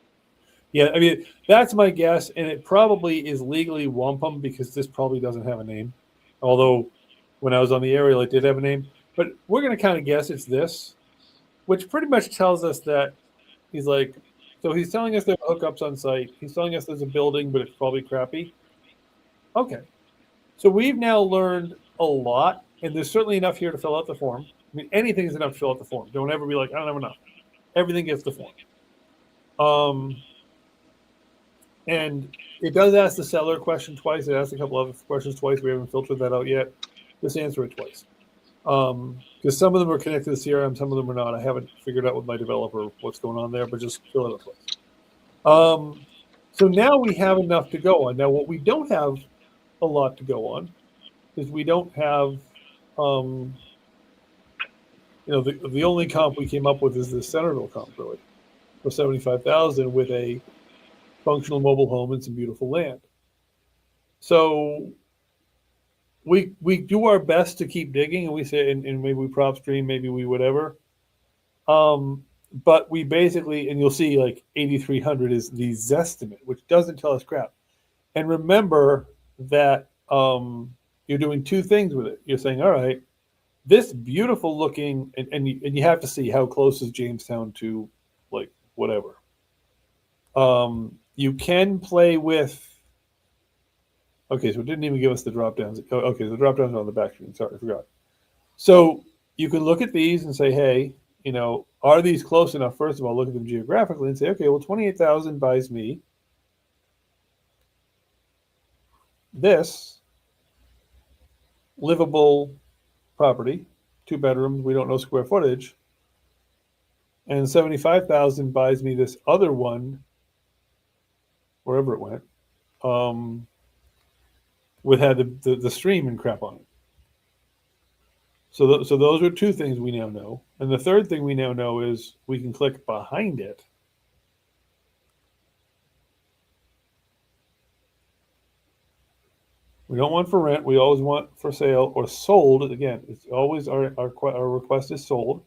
[SPEAKER 1] Yeah, I mean, that's my guess, and it probably is legally wampum because this probably doesn't have a name. Although, when I was on the aerial, it did have a name. But we're going to kind of guess it's this, which pretty much tells us that he's like, so he's telling us there are hookups on site. He's telling us there's a building, but it's probably crappy. Okay. So we've now learned a lot, and there's certainly enough here to fill out the form. I mean, anything is enough to fill out the form. Don't ever be like, I don't have enough. Everything gets the form. And it does ask the seller question twice. It asks a couple of questions twice. We haven't filtered that out yet. Just answer it twice. Because some of them are connected to CRM, some of them are not. I haven't figured out with my developer what's going on there, but just fill it out twice. So now we have enough to go on. Now, what we don't have a lot to go on is we don't have, you know, the only comp we came up with is the Centerville comp, really, for $75,000 with a functional mobile home and some beautiful land. So we do our best to keep digging, and we say, and maybe we prop stream, maybe we whatever. But we basically, and you'll see like 8,300 is the Zestimate, which doesn't tell us crap. And remember that you're doing two things with it. You're saying, all right, this beautiful looking, and you have to see how close is Jamestown to like whatever. You can play with. Okay, so it didn't even give us the drop downs. Oh, okay, the drop downs are on the back screen. Sorry, I forgot. So you can look at these and say, hey, you know, are these close enough? First of all, look at them geographically and say, okay, well, 28,000 buys me this livable property, 2 bedrooms. We don't know square footage, and 75,000 buys me this other one, wherever it went. With had the stream and crap on it. So those are two things we now know. And the third thing we now know is we can click behind it. We don't want for rent. We always want for sale or sold. Again, it's always our request is sold.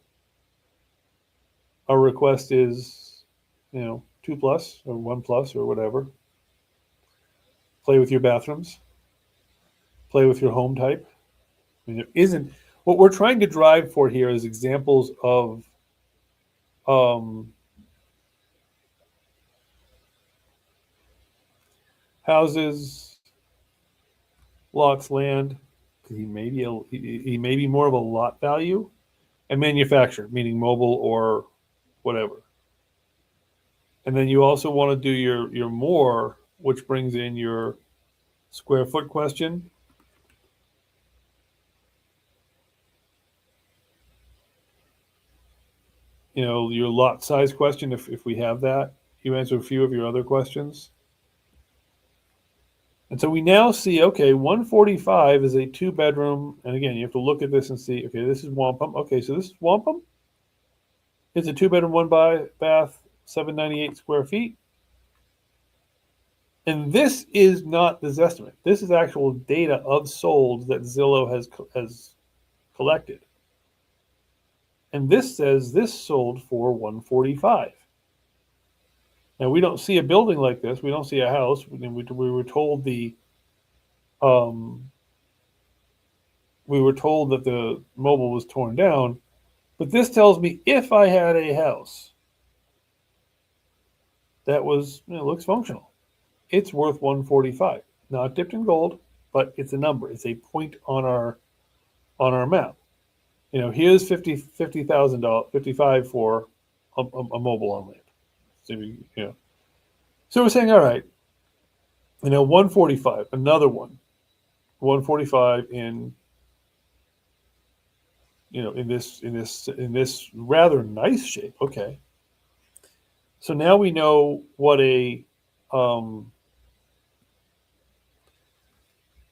[SPEAKER 1] Our request is, you know, 2+ or 1+ or whatever. Play with your bathrooms. Play with your home type. I mean, there isn't. What we're trying to drive for here is examples of houses, lots, land. He may be more of a lot value, and manufactured, meaning mobile or whatever. And then you also want to do your more, which brings in your square foot question. You know, your lot size question, if we have that. You answer a few of your other questions. And so we now see, okay, 145 is a 2-bedroom. And again, you have to look at this and see, okay, this is wampum. Okay, so this is wampum. It's a 2-bedroom, 1-bath, 798 square feet. And this is not the Zestimate. This is actual data of sold that Zillow has collected. And this says this sold for 145. Now we don't see a building like this. We don't see a house. We were told that the mobile was torn down. But this tells me if I had a house that was, you know, looks functional, it's worth 145. Not dipped in gold, but it's a number. It's a point on our map. Here's $50,000, 55 for a mobile on land. So we're saying, all right, 145, another one, 145 in this rather nice shape. Okay. So now we know what a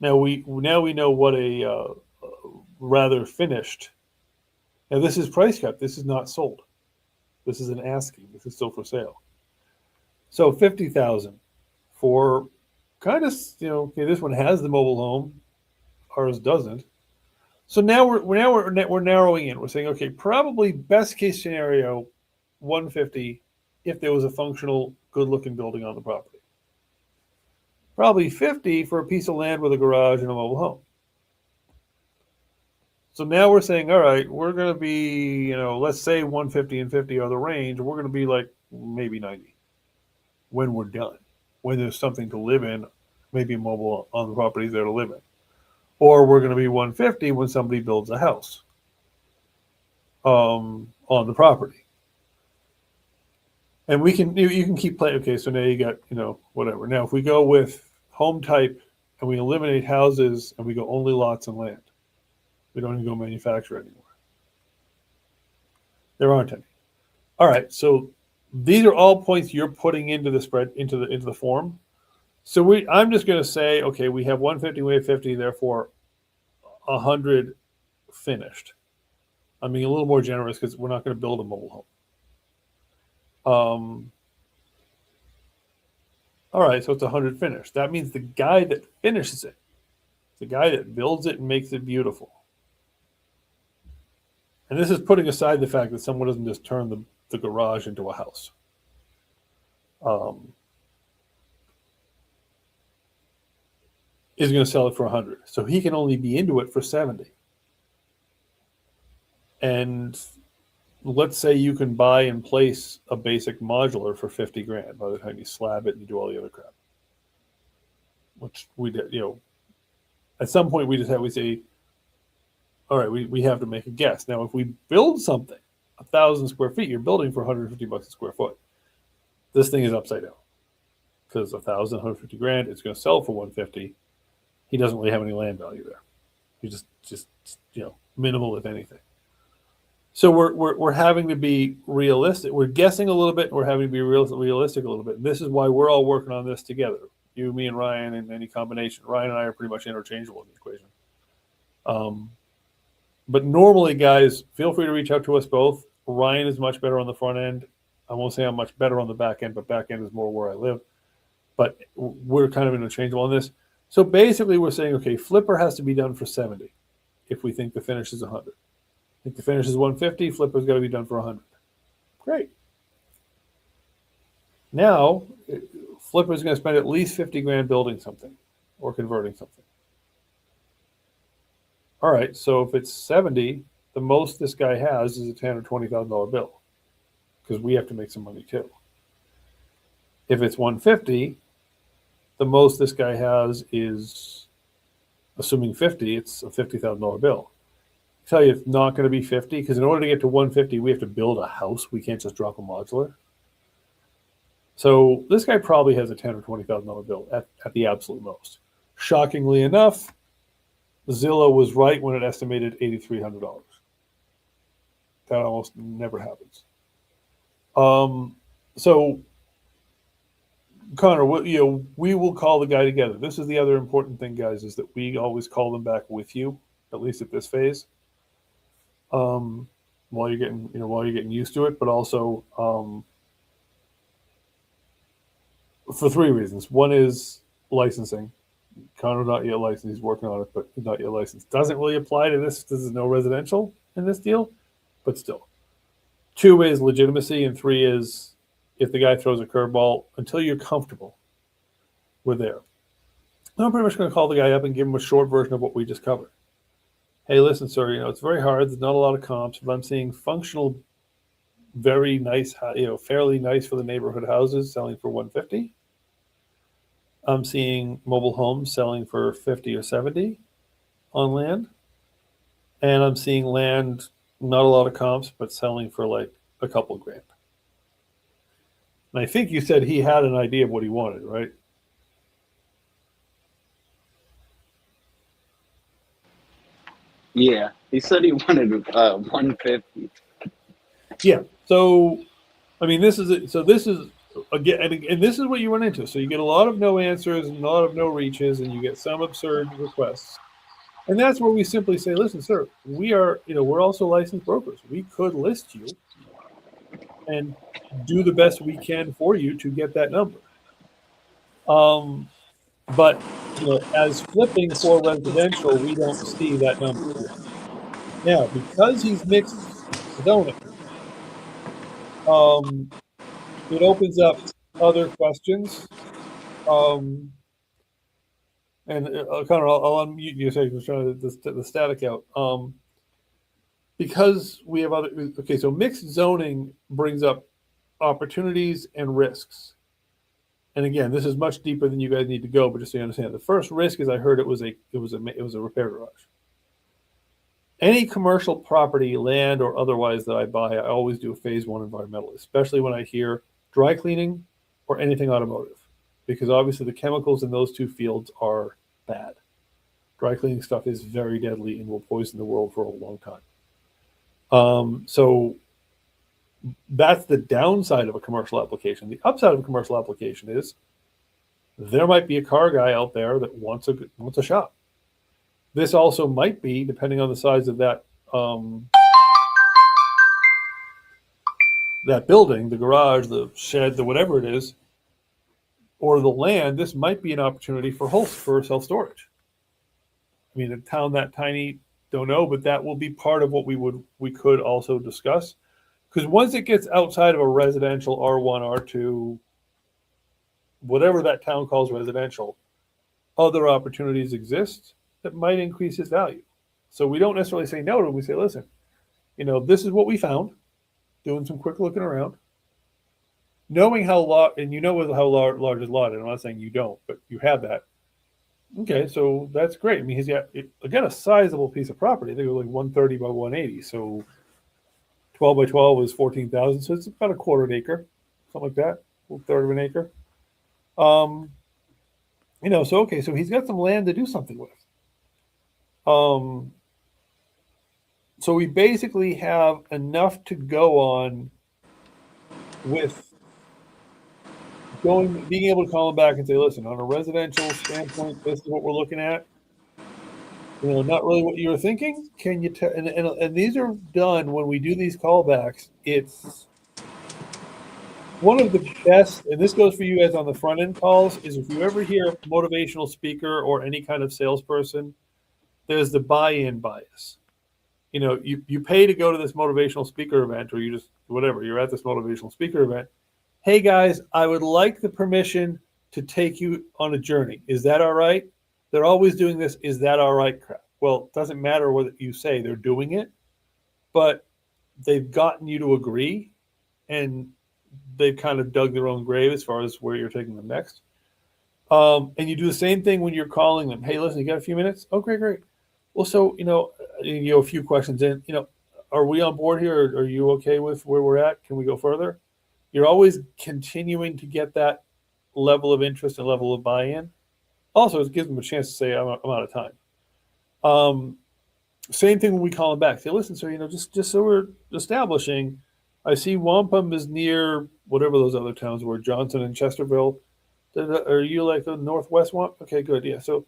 [SPEAKER 1] now we know what a rather finished. Now this is price cut. This is not sold. This is an asking. This is still for sale. So 50,000 for kind of okay. This one has the mobile home, ours doesn't. So now we're narrowing in. We're saying okay, probably best case scenario, 150 if there was a functional, good looking building on the property. Probably 50 for a piece of land with a garage and a mobile home. So now we're saying, all right, we're going to be, let's say 150 and 50 are the range. We're going to be like maybe 90 when we're done, when there's something to live in, maybe mobile on the properties there to live in. Or we're going to be 150 when somebody builds a house on the property. And you can keep playing. Okay, so now you got, whatever. Now, if we go with home type and we eliminate houses and we go only lots and land, we don't even go manufacture anymore. There aren't any. All right, so these are all points you're putting into the spread, into the form. So I'm just going to say, okay, we have 150, we have 50, therefore 100 finished. I'm being a little more generous because we're not going to build a mobile home. All right, so it's 100 finished. That means the guy that finishes it, the guy that builds it and makes it beautiful. And this is putting aside the fact that someone doesn't just turn the garage into a house. Is going to sell it for 100. So he can only be into it for 70. And let's say you can buy and place a basic modular for 50 grand by the time you slab it and you do all the other crap. Which we did, at some point we say, all right, we have to make a guess. Now, if we build something, 1,000 square feet, you're building for $150 a square foot. This thing is upside down because 1,000, 150 grand, it's going to sell for 150. He doesn't really have any land value there. He just minimal, if anything. So we're having to be realistic. We're guessing a little bit. And we're having to be realistic a little bit. And this is why we're all working on this together. You, me, and Ryan, and any combination. Ryan and I are pretty much interchangeable in the equation. But normally, guys, feel free to reach out to us both. Ryan is much better on the front end. I won't say I'm much better on the back end, but back end is more where I live. But we're kind of interchangeable on this. So basically, we're saying, okay, flipper has to be done for 70 if we think the finish is 100. If the finish is 150, flipper's got to be done for 100. Great. Now, flipper's going to spend at least 50 grand building something or converting something. All right, so if it's 70, the most this guy has is a $10,000 or $20,000 bill because we have to make some money too. If it's 150, the most this guy has is, assuming 50, it's a $50,000 bill. I tell you, it's not going to be 50 because in order to get to 150, we have to build a house. We can't just drop a modular. So this guy probably has a $10,000 or $20,000 bill at the absolute most. Shockingly enough, Zillow was right when it estimated $8,300. That almost never happens. So, Connor, we will call the guy together. This is the other important thing, guys, is that we always call them back with you, at least at this phase, while you're getting used to it, but also for three reasons. One is licensing. Connor not yet licensed. He's working on it, but he's not yet licensed. Doesn't really apply to this. This is no residential in this deal, but still. Two is legitimacy, and three is if the guy throws a curveball, until you're comfortable, we're there. I'm pretty much going to call the guy up and give him a short version of what we just covered. Hey, listen, sir, it's very hard. There's not a lot of comps, but I'm seeing functional, very nice, fairly nice for the neighborhood houses selling for 150. I'm seeing mobile homes selling for 50 or 70 on land. And I'm seeing land, not a lot of comps, but selling for like a couple grand. And I think you said he had an idea of what he wanted, right?
[SPEAKER 3] Yeah, he said he wanted 150.
[SPEAKER 1] Yeah. So, I mean, this is it. So this is again, and this is what you run into. So you get a lot of no answers and a lot of no reaches, and you get some absurd requests. And that's where we simply say, listen, sir, we are, we're also licensed brokers. We could list you and do the best we can for you to get that number. But as flipping for residential, we don't see that number here. Now, because he's mixed zoning, it opens up other questions. And Connor, I'll unmute you a second. I was trying to the static out. Because we have other. Okay, so mixed zoning brings up opportunities and risks. And again, this is much deeper than you guys need to go, but just so you understand, the first risk is I heard it was a repair garage. Any commercial property, land or otherwise that I buy, I always do a phase one environmental, especially when I hear dry cleaning or anything automotive, because obviously the chemicals in those two fields are bad. Dry cleaning stuff is very deadly and will poison the world for a long time. So that's the downside of a commercial application. The upside of a commercial application is there might be a car guy out there that wants a shop. This also might be, depending on the size of that that building, the garage, the shed, the whatever it is, or the land. This might be an opportunity for self-storage. I mean, a town that tiny, don't know, but that will be part of what we could also discuss. Because once it gets outside of a residential R1, R2, whatever that town calls residential, other opportunities exist that might increase its value. So we don't necessarily say no to them. We say, listen, this is what we found, doing some quick looking around, knowing how large, and how large his lot is. I'm not saying you don't, but you have that. Okay, so that's great. I mean, he's got, again, a sizable piece of property. I think it was like 130 by 180. So 12 by 12 is 14,000. So it's about a quarter of an acre, something like that, a third of an acre. So okay, so he's got some land to do something with. So we basically have enough to go on with being able to call him back and say, listen, on a residential standpoint, this is what we're looking at. Not really what you were thinking. Can you tell? And these are done when we do these callbacks. It's one of the best, and this goes for you guys on the front end calls, is if you ever hear a motivational speaker or any kind of salesperson, there's the buy-in bias. You pay to go to this motivational speaker event, or you just, whatever, you're at this motivational speaker event. Hey guys, I would like the permission to take you on a journey. Is that all right? They're always doing this. Is that all right? Crap. Well, it doesn't matter what you say. They're doing it, but they've gotten you to agree, and they've kind of dug their own grave as far as where you're taking them next. And you do the same thing when you're calling them. Hey, listen, you got a few minutes? Oh, great. Well, so, a few questions in, are we on board here? Are you okay with where we're at? Can we go further? You're always continuing to get that level of interest and level of buy-in. Also, it gives them a chance to say, I'm out of time. Same thing when we call them back. Say, listen, sir, just so we're establishing, I see Wampum is near whatever those other towns were, Johnson and Chesterville. Are you like the Northwest one? Okay, good. Yeah. So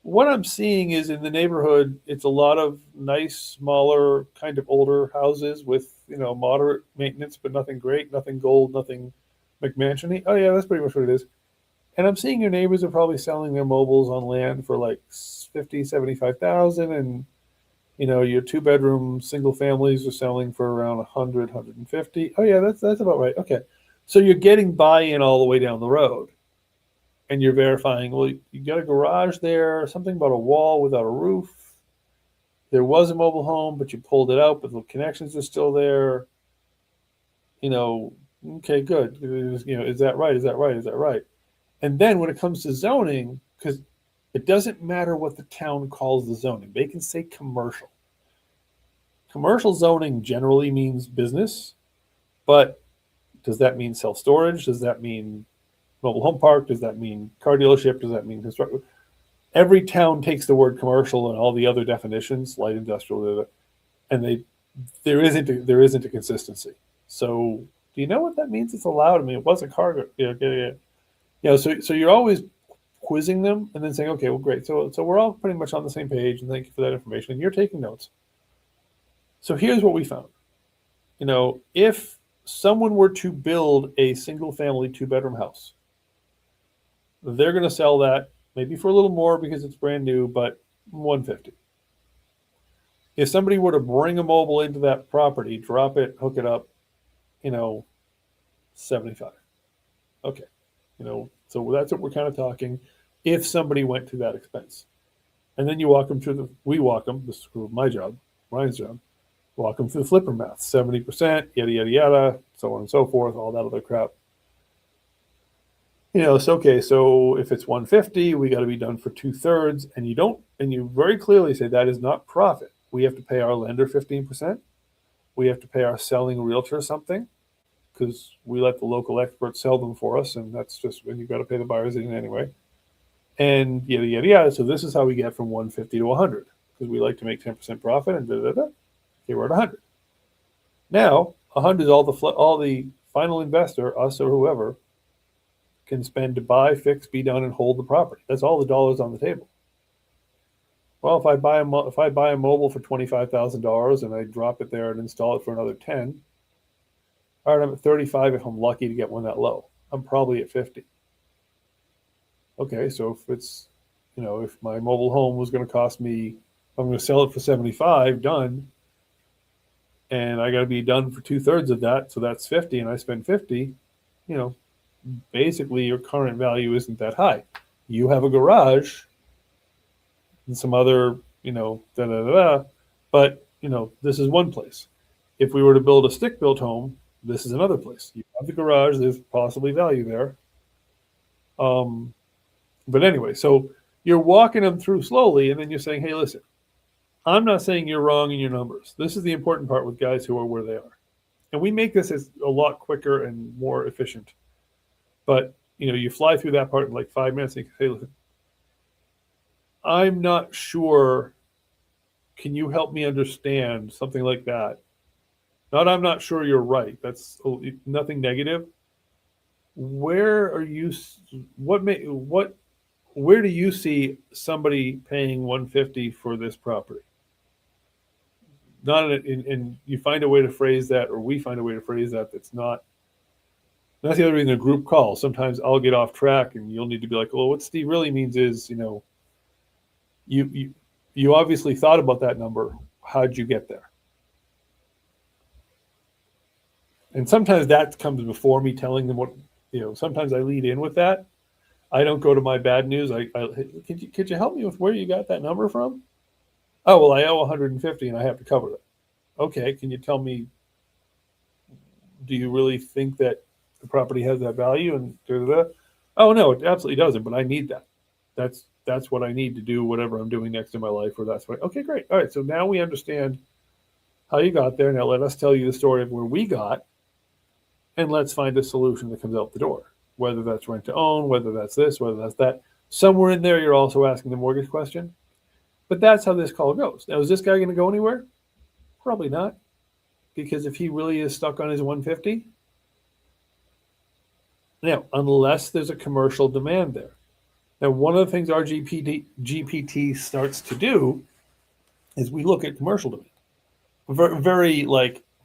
[SPEAKER 1] what I'm seeing is in the neighborhood, it's a lot of nice, smaller, kind of older houses with, moderate maintenance, but nothing great, nothing gold, nothing McMansion-y. Oh, yeah, that's pretty much what it is. And I'm seeing your neighbors are probably selling their mobiles on land for like 50, 75,000. And, your 2-bedroom single families are selling for around 100, 150. Oh, yeah, that's about right. Okay. So you're getting buy-in all the way down the road. And you're verifying, well, you got a garage there, something about a wall without a roof. There was a mobile home, but you pulled it out, but the connections are still there. Okay, good. Is that right? Is that right? Is that right? And then when it comes to zoning, because it doesn't matter what the town calls the zoning, they can say commercial. Commercial zoning generally means business, but does that mean self-storage? Does that mean mobile home park? Does that mean car dealership? Does that mean construction? Every town takes the word commercial and all the other definitions, light industrial, and there isn't a consistency. So do you know what that means? It's allowed. I mean, it was a cargo. So you're always quizzing them and then saying, okay, well, great. So we're all pretty much on the same page, and thank you for that information. And you're taking notes. So here's what we found. If someone were to build a single-family 2-bedroom house, they're going to sell that maybe for a little more because it's brand new, but $150. If somebody were to bring a mobile into that property, drop it, hook it up, $75. Okay. So that's what we're kind of talking if somebody went to that expense. And then you walk them through this is my job, Ryan's job, walk them through the flipper math, 70%, yada, yada, yada, so on and so forth, all that other crap. So okay, so if it's 150, we got to be done for 2/3, and you very clearly say that is not profit. We have to pay our lender 15%. We have to pay our selling realtor something because we let the local experts sell them for us, and that's just when you've got to pay the buyers in anyway. And yada, yada, yada. So this is how we get from 150 to 100 because we like to make 10% profit and da-da-da. Okay, we're at 100. Now, 100 is all the final investor, us or whoever, can spend to buy, fix, be done, and hold the property. That's all the dollars on the table. Well, if I buy a mobile for $25,000 and I drop it there and install it for another 10, all right, I'm at 35 if I'm lucky to get one that low. I'm probably at 50. Okay, so if it's, if my mobile home was going to cost me, I'm going to sell it for 75, done, and I got to be done for 2/3 of that, so that's 50, and I spend 50, basically your current value isn't that high. You have a garage and some other, but, this is one place. If we were to build a stick-built home, this is another place. You have the garage, there's possibly value there. But anyway, so you're walking them through slowly, and then you're saying, hey, listen, I'm not saying you're wrong in your numbers. This is the important part with guys who are where they are. And we make this as a lot quicker and more efficient. But, you fly through that part in like 5 minutes and you say, hey, listen, I'm not sure. Can you help me understand something like that? I'm not sure you're right. That's nothing negative. Where do you see somebody paying $150 for this property? And you find a way to phrase that, or we find a way to phrase that that's not. That's the other reason a group call. Sometimes I'll get off track, and you'll need to be like, "Well, what Steve really means is, you obviously thought about that number. How'd you get there?" And sometimes that comes before me telling them what. Sometimes I lead in with that. I don't go to my bad news. Could you help me with where you got that number from? Oh, well, I owe 150 and I have to cover it. Okay, can you tell me, do you really think that the property has that value? And da-da-da? Oh, no, it absolutely doesn't, but I need that. That's what I need to do whatever I'm doing next in my life, or that's what. Okay, great. All right, so now we understand how you got there. Now let us tell you the story of where we got, and let's find a solution that comes out the door. Whether that's rent to own, whether that's this, whether that's that. Somewhere in there, you're also asking the mortgage question. But that's how this call goes. Now, is this guy going to go anywhere? Probably not. Because if he really is stuck on his 150, now, unless there's a commercial demand there. Now, one of the things our GPT starts to do is we look at commercial demand. Very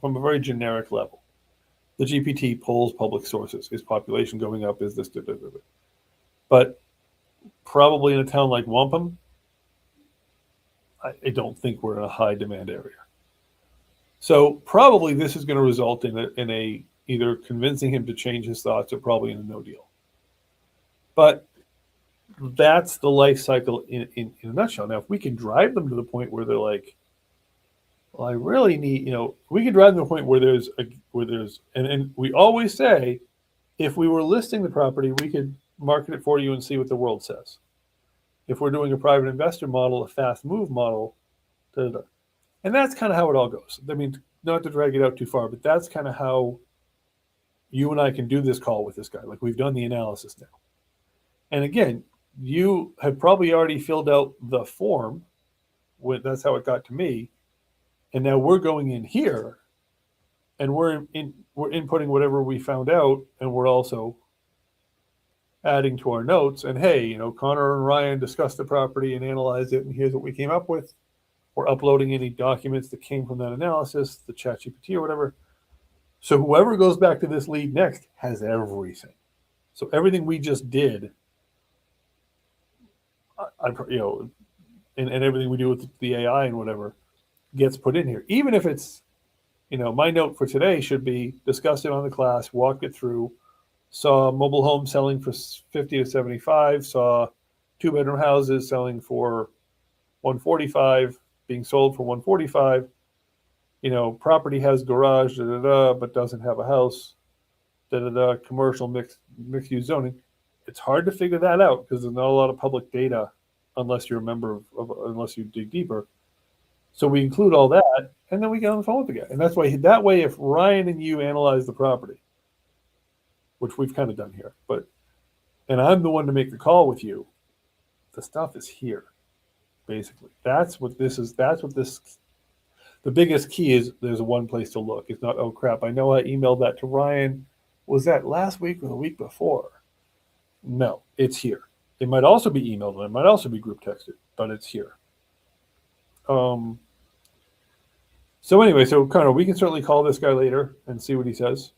[SPEAKER 1] from a very generic level. The GPT pulls public sources. Is population going up? Is this? But probably in a town like Wampum, I don't think we're in a high demand area. So probably this is going to result in a either convincing him to change his thoughts or probably in a no deal. But that's the life cycle in a nutshell. Now, if we can drive them to the point where they're like, well, I really need, we can drive them to the point where there's, and we always say, if we were listing the property, we could market it for you and see what the world says. If we're doing a private investor model, a fast move model, da, da, da. And that's kind of how it all goes. I mean, not to drag it out too far, but that's kind of how you and I can do this call with this guy. Like, we've done the analysis now. And again, you have probably already filled out the form. That's how it got to me. And now we're going in here and we're inputting whatever we found out, and we're also adding to our notes. And hey, you know, Connor and Ryan discussed the property and analyzed it, and here's what we came up with. We're uploading any documents that came from that analysis, the ChatGPT or whatever. So whoever goes back to this lead next has everything. So everything we just did, you know, and everything we do with the AI and whatever gets put in here. Even if it's, you know, my note for today should be discussed it on the class, walked it through, saw mobile homes selling for 50 to 75, saw 2-bedroom houses selling for 145, being sold for 145. You know, property has garage, but doesn't have a house, commercial mixed use zoning. It's hard to figure that out because there's not a lot of public data unless you're a member unless you dig deeper. So we include all that, and then we get on the phone with the guy. And that's why that way, if Ryan and you analyze the property, which we've kind of done here, and I'm the one to make the call with you, the stuff is here, basically. That's what this is. That's what this. The biggest key is there's one place to look. It's not, oh crap, I know I emailed that to Ryan. Was that last week or the week before? No, it's here. It might also be emailed and it might also be group texted, but it's here. So anyway, so Connor, we can certainly call this guy later and see what he says.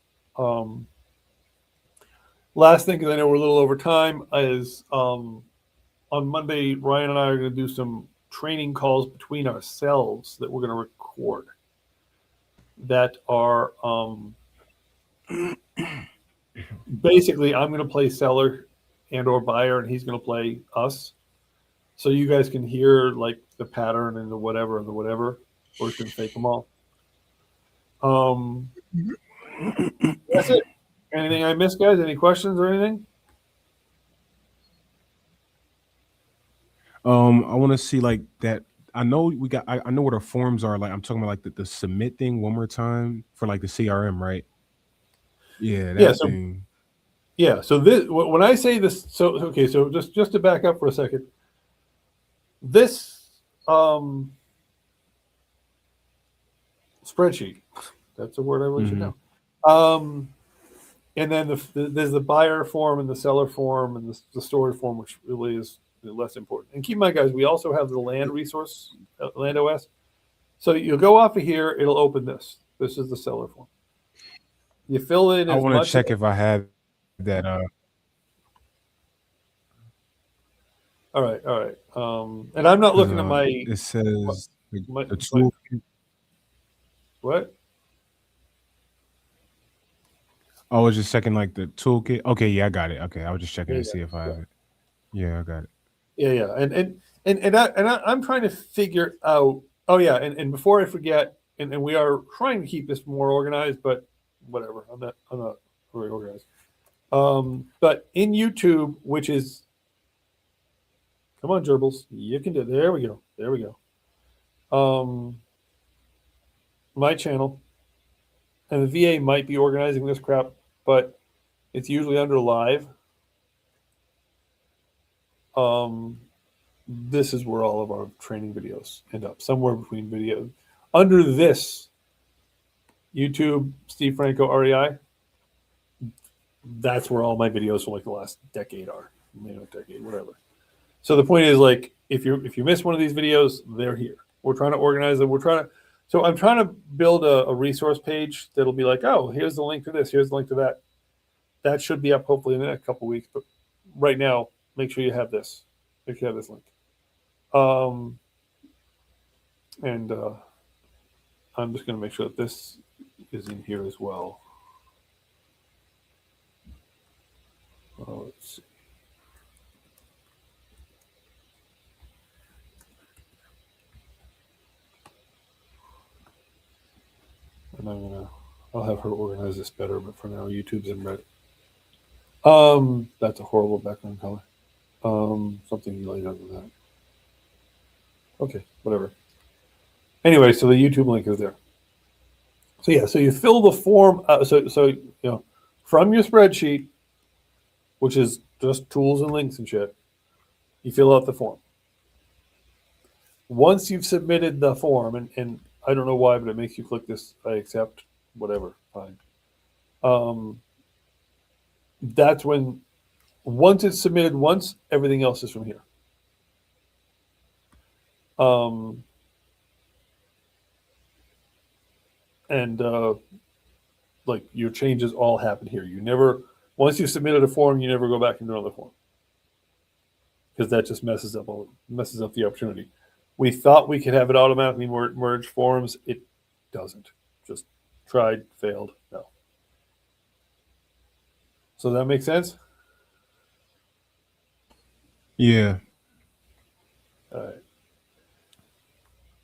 [SPEAKER 1] Last thing, because I know we're a little over time, is on Monday, Ryan and I are going to do some training calls between ourselves that we're going to record that are basically I'm going to play seller and or buyer, and he's going to play us. So you guys can hear like the pattern and the whatever, or it's going to fake them all. That's it. Anything I missed, guys? Any questions or anything?
[SPEAKER 2] I want to see like that. I know we got. I know what our forms are. Like I'm talking about like the submit thing one more time for like the CRM, right? Yeah, that thing.
[SPEAKER 1] Yeah. So this, when I say this, so okay. So just to back up for a second, this spreadsheet. That's a word I really should know. And then there's the buyer form and the seller form and the storage form, which really is less important. And keep in mind, guys, we also have the land resource, Land OS. So you'll go off of here, it'll open this. This is the seller form. You fill in.
[SPEAKER 2] I want to check if I have that.
[SPEAKER 1] All right. And I'm not looking at my.
[SPEAKER 2] It says the
[SPEAKER 1] tool. What?
[SPEAKER 2] I was just checking like the toolkit. Okay, yeah, I got it. Okay, I was just checking to see if I have it. Yeah, I got it.
[SPEAKER 1] Yeah. And I'm trying to figure out. Oh yeah, and before I forget, and we are trying to keep this more organized, but whatever. I'm not very organized. But in YouTube, which is, come on, Gerbils, you can do it. There we go. My channel, and the VA might be organizing this crap, but it's usually under live. This is where all of our training videos end up, somewhere between video. Under this, YouTube, Steve Franco, REI, that's where all my videos for like the last decade are. Whatever. So the point is, like, if you miss one of these videos, they're here. We're trying to organize them. So I'm trying to build a resource page that'll be like, oh, here's the link to this, here's the link to that. That should be up hopefully in the next couple of weeks. But right now, make sure you have this. Make sure you have this link. And I'm just going to make sure that this is in here as well. Let's see. And I'll have her organize this better, but for now, YouTube's in red. That's a horrible background color. Something light other than that. Okay, whatever. Anyway, so the YouTube link is there. So yeah, so you fill the form. From your spreadsheet, which is just tools and links and shit, you fill out the form. Once you've submitted the form, and I don't know why, but it makes you click this. I accept, whatever, fine. That's when, once it's submitted once, everything else is from here. Like your changes all happen here. You never, once you've submitted a form, you never go back and do another form, because that just messes up the opportunity. We thought we could have it automatically merge forms. It doesn't. Just tried, failed. No. So that makes sense?
[SPEAKER 2] Yeah.
[SPEAKER 1] All right.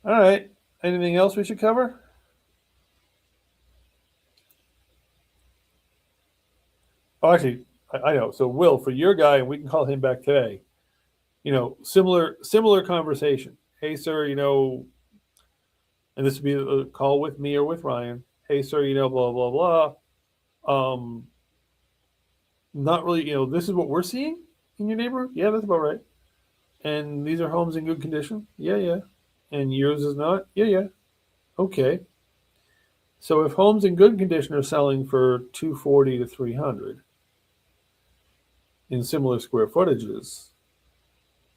[SPEAKER 1] All right. Anything else we should cover? Oh, actually, I know. So Will, for your guy, and we can call him back today. Similar conversation. Hey, sir, and this would be a call with me or with Ryan. Hey, sir, blah, blah, blah. Not really, this is what we're seeing in your neighborhood. Yeah, that's about right. And these are homes in good condition. Yeah, yeah. And yours is not. Yeah, yeah. Okay. So if homes in good condition are selling for 240 to 300 in similar square footages,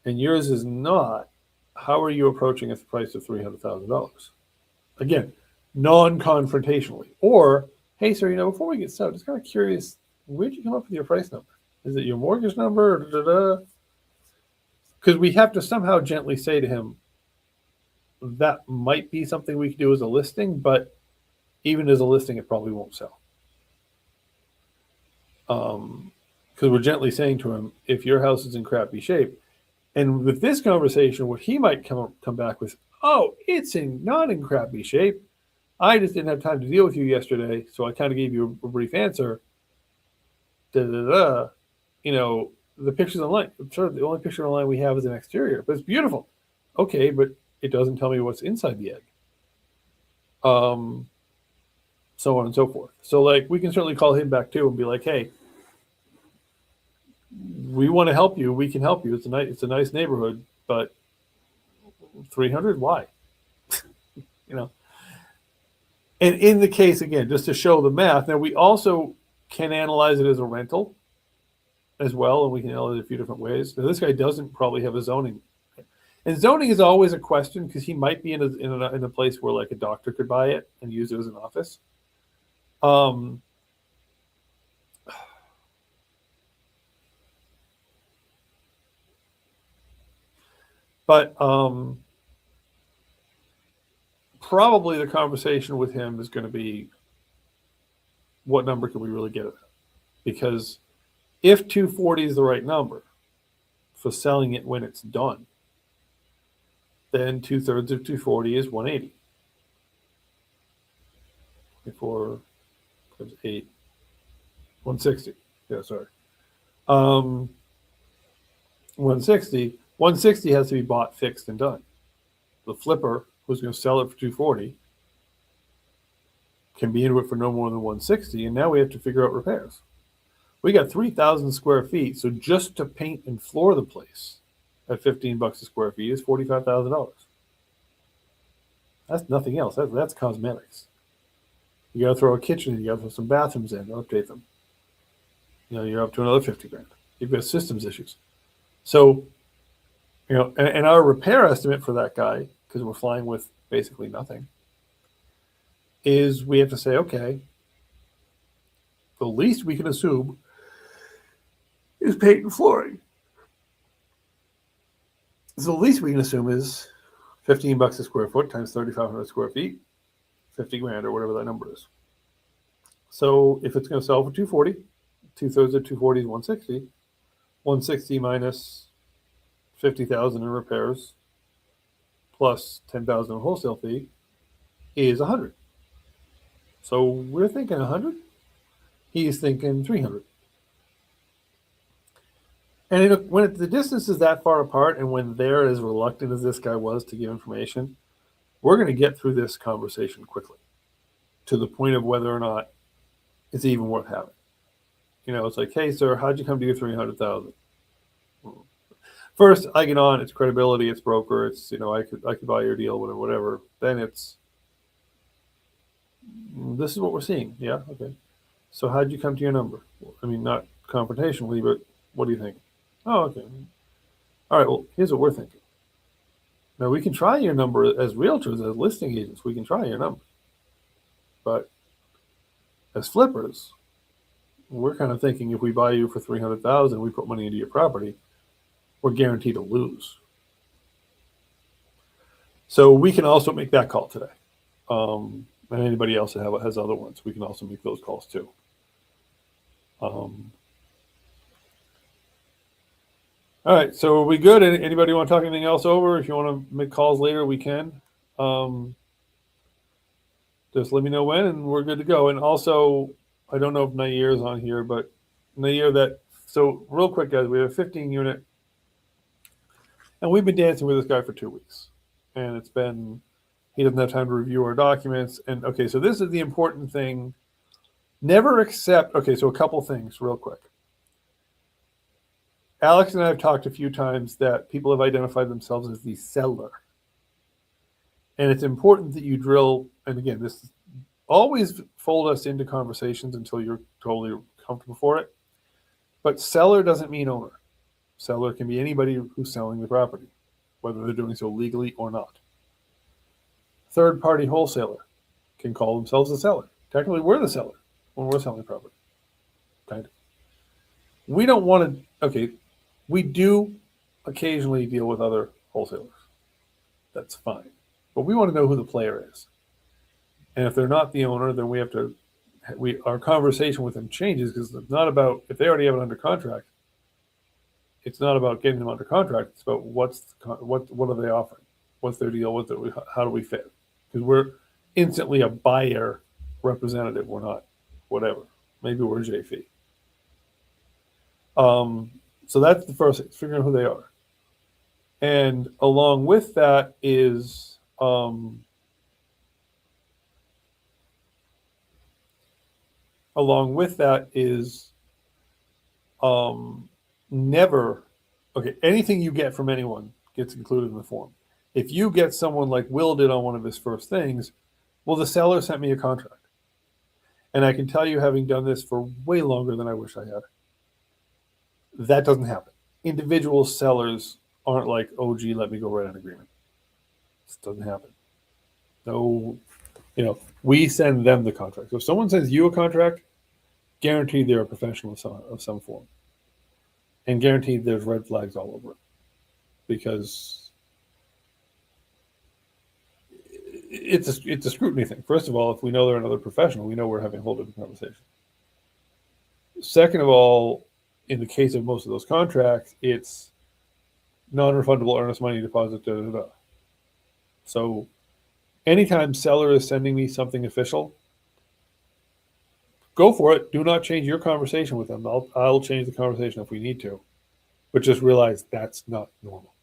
[SPEAKER 1] and yours is not, how are you approaching a price of $300,000? Again, non-confrontationally. Or, hey, sir, before we get started, just kind of curious, where'd you come up with your price number? Is it your mortgage number? Because we have to somehow gently say to him, that might be something we could do as a listing, but even as a listing, it probably won't sell. Because we're gently saying to him, if your house is in crappy shape, and with this conversation, what he might come back with, oh, it's not in crappy shape. I just didn't have time to deal with you yesterday, so I kind of gave you a brief answer. The pictures online. I'm sure the only picture online we have is an exterior, but it's beautiful. Okay, but it doesn't tell me what's inside the egg. So on and so forth. So we can certainly call him back too and be like, hey, we want to help you. We can help you. It's a nice neighborhood, but 300, why? And in the case, again, just to show the math, now we also can analyze it as a rental as well, and we can analyze it a few different ways. Now, this guy doesn't probably have a zoning. And zoning is always a question, because he might be in a place where a doctor could buy it and use it as an office. But probably the conversation with him is going to be, what number can we really get it at? Because if 240 is the right number for selling it when it's done, then 2/3 of 240 is 180. 4 times 8, 160. Yeah, sorry. 160. 160 has to be bought, fixed, and done. The flipper who's going to sell it for 240 can be into it for no more than 160, and now we have to figure out repairs. We got 3,000 square feet, so just to paint and floor the place at $15 a square feet is $45,000. That's nothing else. That's cosmetics. You got to throw a kitchen in, you got to throw some bathrooms in, update them. You're up to another 50 grand. You've got systems issues. So, and our repair estimate for that guy, because we're flying with basically nothing, is we have to say, okay, the least we can assume is paint and flooring. So the least we can assume is $15 a square foot times 3,500 square feet, 50 grand or whatever that number is. So if it's going to sell for 240, 2/3 of 240 is 160. 160 minus 50,000 in repairs plus 10,000 in wholesale fee is 100. So we're thinking 100. He's thinking 300. And when the distance is that far apart, and when they're as reluctant as this guy was to give information, we're going to get through this conversation quickly to the point of whether or not it's even worth having. You know, it's like, hey, sir, how'd you come to your 300,000? First, I get on. It's credibility. It's broker. It's, you know, I could buy your deal, whatever. Then it's, this is what we're seeing. Yeah, okay. So how'd you come to your number? I mean, not confrontationally, but what do you think? Oh, okay. All right. Well, here's what we're thinking. Now we can try your number as realtors, as listing agents. We can try your number, but as flippers, we're kind of thinking if we buy you for 300,000, we put money into your property, we're guaranteed to lose. So we can also make that call today. And anybody else that has other ones, we can also make those calls too. All right, so are we good? Anybody want to talk anything else over? If you want to make calls later, we can. Just let me know when, and we're good to go. And also, I don't know if Nair is on here, but Nair, so real quick, guys, we have a 15 unit, and we've been dancing with this guy for 2 weeks, and he doesn't have time to review our documents. And okay, so this is the important thing. Never accept. Okay, so a couple things real quick. Alex and I have talked a few times that people have identified themselves as the seller. And it's important that you drill, and again, this is always fold us into conversations until you're totally comfortable for it. But seller doesn't mean owner. Seller can be anybody who's selling the property, whether they're doing so legally or not. Third-party wholesaler can call themselves a seller. Technically, we're the seller when we're selling property. Kind of. We don't want to, okay, we do occasionally deal with other wholesalers. That's fine. But we want to know who the player is. And if they're not the owner, then our conversation with them changes, because it's not about, if they already have it under contract, it's not about getting them under contract. It's about what are they offering? What's their deal? How do we fit? Because we're instantly a buyer representative. We're not whatever. Maybe we're JFE. So that's the first thing, figuring out who they are. And along with that is never, okay, anything you get from anyone gets included in the form. If you get someone like Will did on one of his first things, well, the seller sent me a contract. And I can tell you, having done this for way longer than I wish I had, that doesn't happen. Individual sellers aren't like, oh, gee, let me go write an agreement. This doesn't happen. No, we send them the contract. So if someone sends you a contract, guaranteed they're a professional of some form. And guaranteed there's red flags all over it. Because it's a scrutiny thing. First of all, if we know they're another professional, we know we're having a whole different conversation. Second of all, in the case of most of those contracts, it's non-refundable earnest money deposit. So anytime seller is sending me something official, go for it. Do not change your conversation with them. I'll change the conversation if we need to, but just realize that's not normal.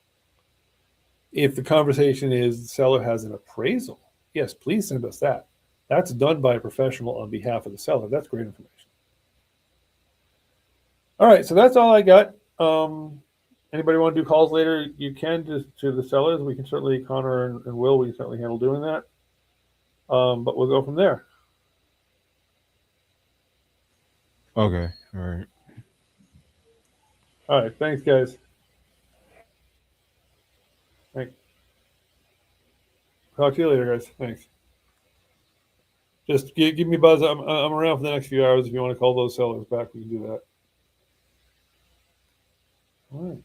[SPEAKER 1] If the conversation is the seller has an appraisal, yes, please send us that. That's done by a professional on behalf of the seller. That's great information. All right, so that's all I got. Anybody want to do calls later? You can to the sellers. We can certainly, Connor and Will, we can certainly handle doing that. But we'll go from there.
[SPEAKER 2] Okay. All right.
[SPEAKER 1] All right. Thanks, guys. Thanks. Talk to you later, guys. Thanks. Just give me a buzz. I'm around for the next few hours. If you want to call those sellers back, we can do that. All right.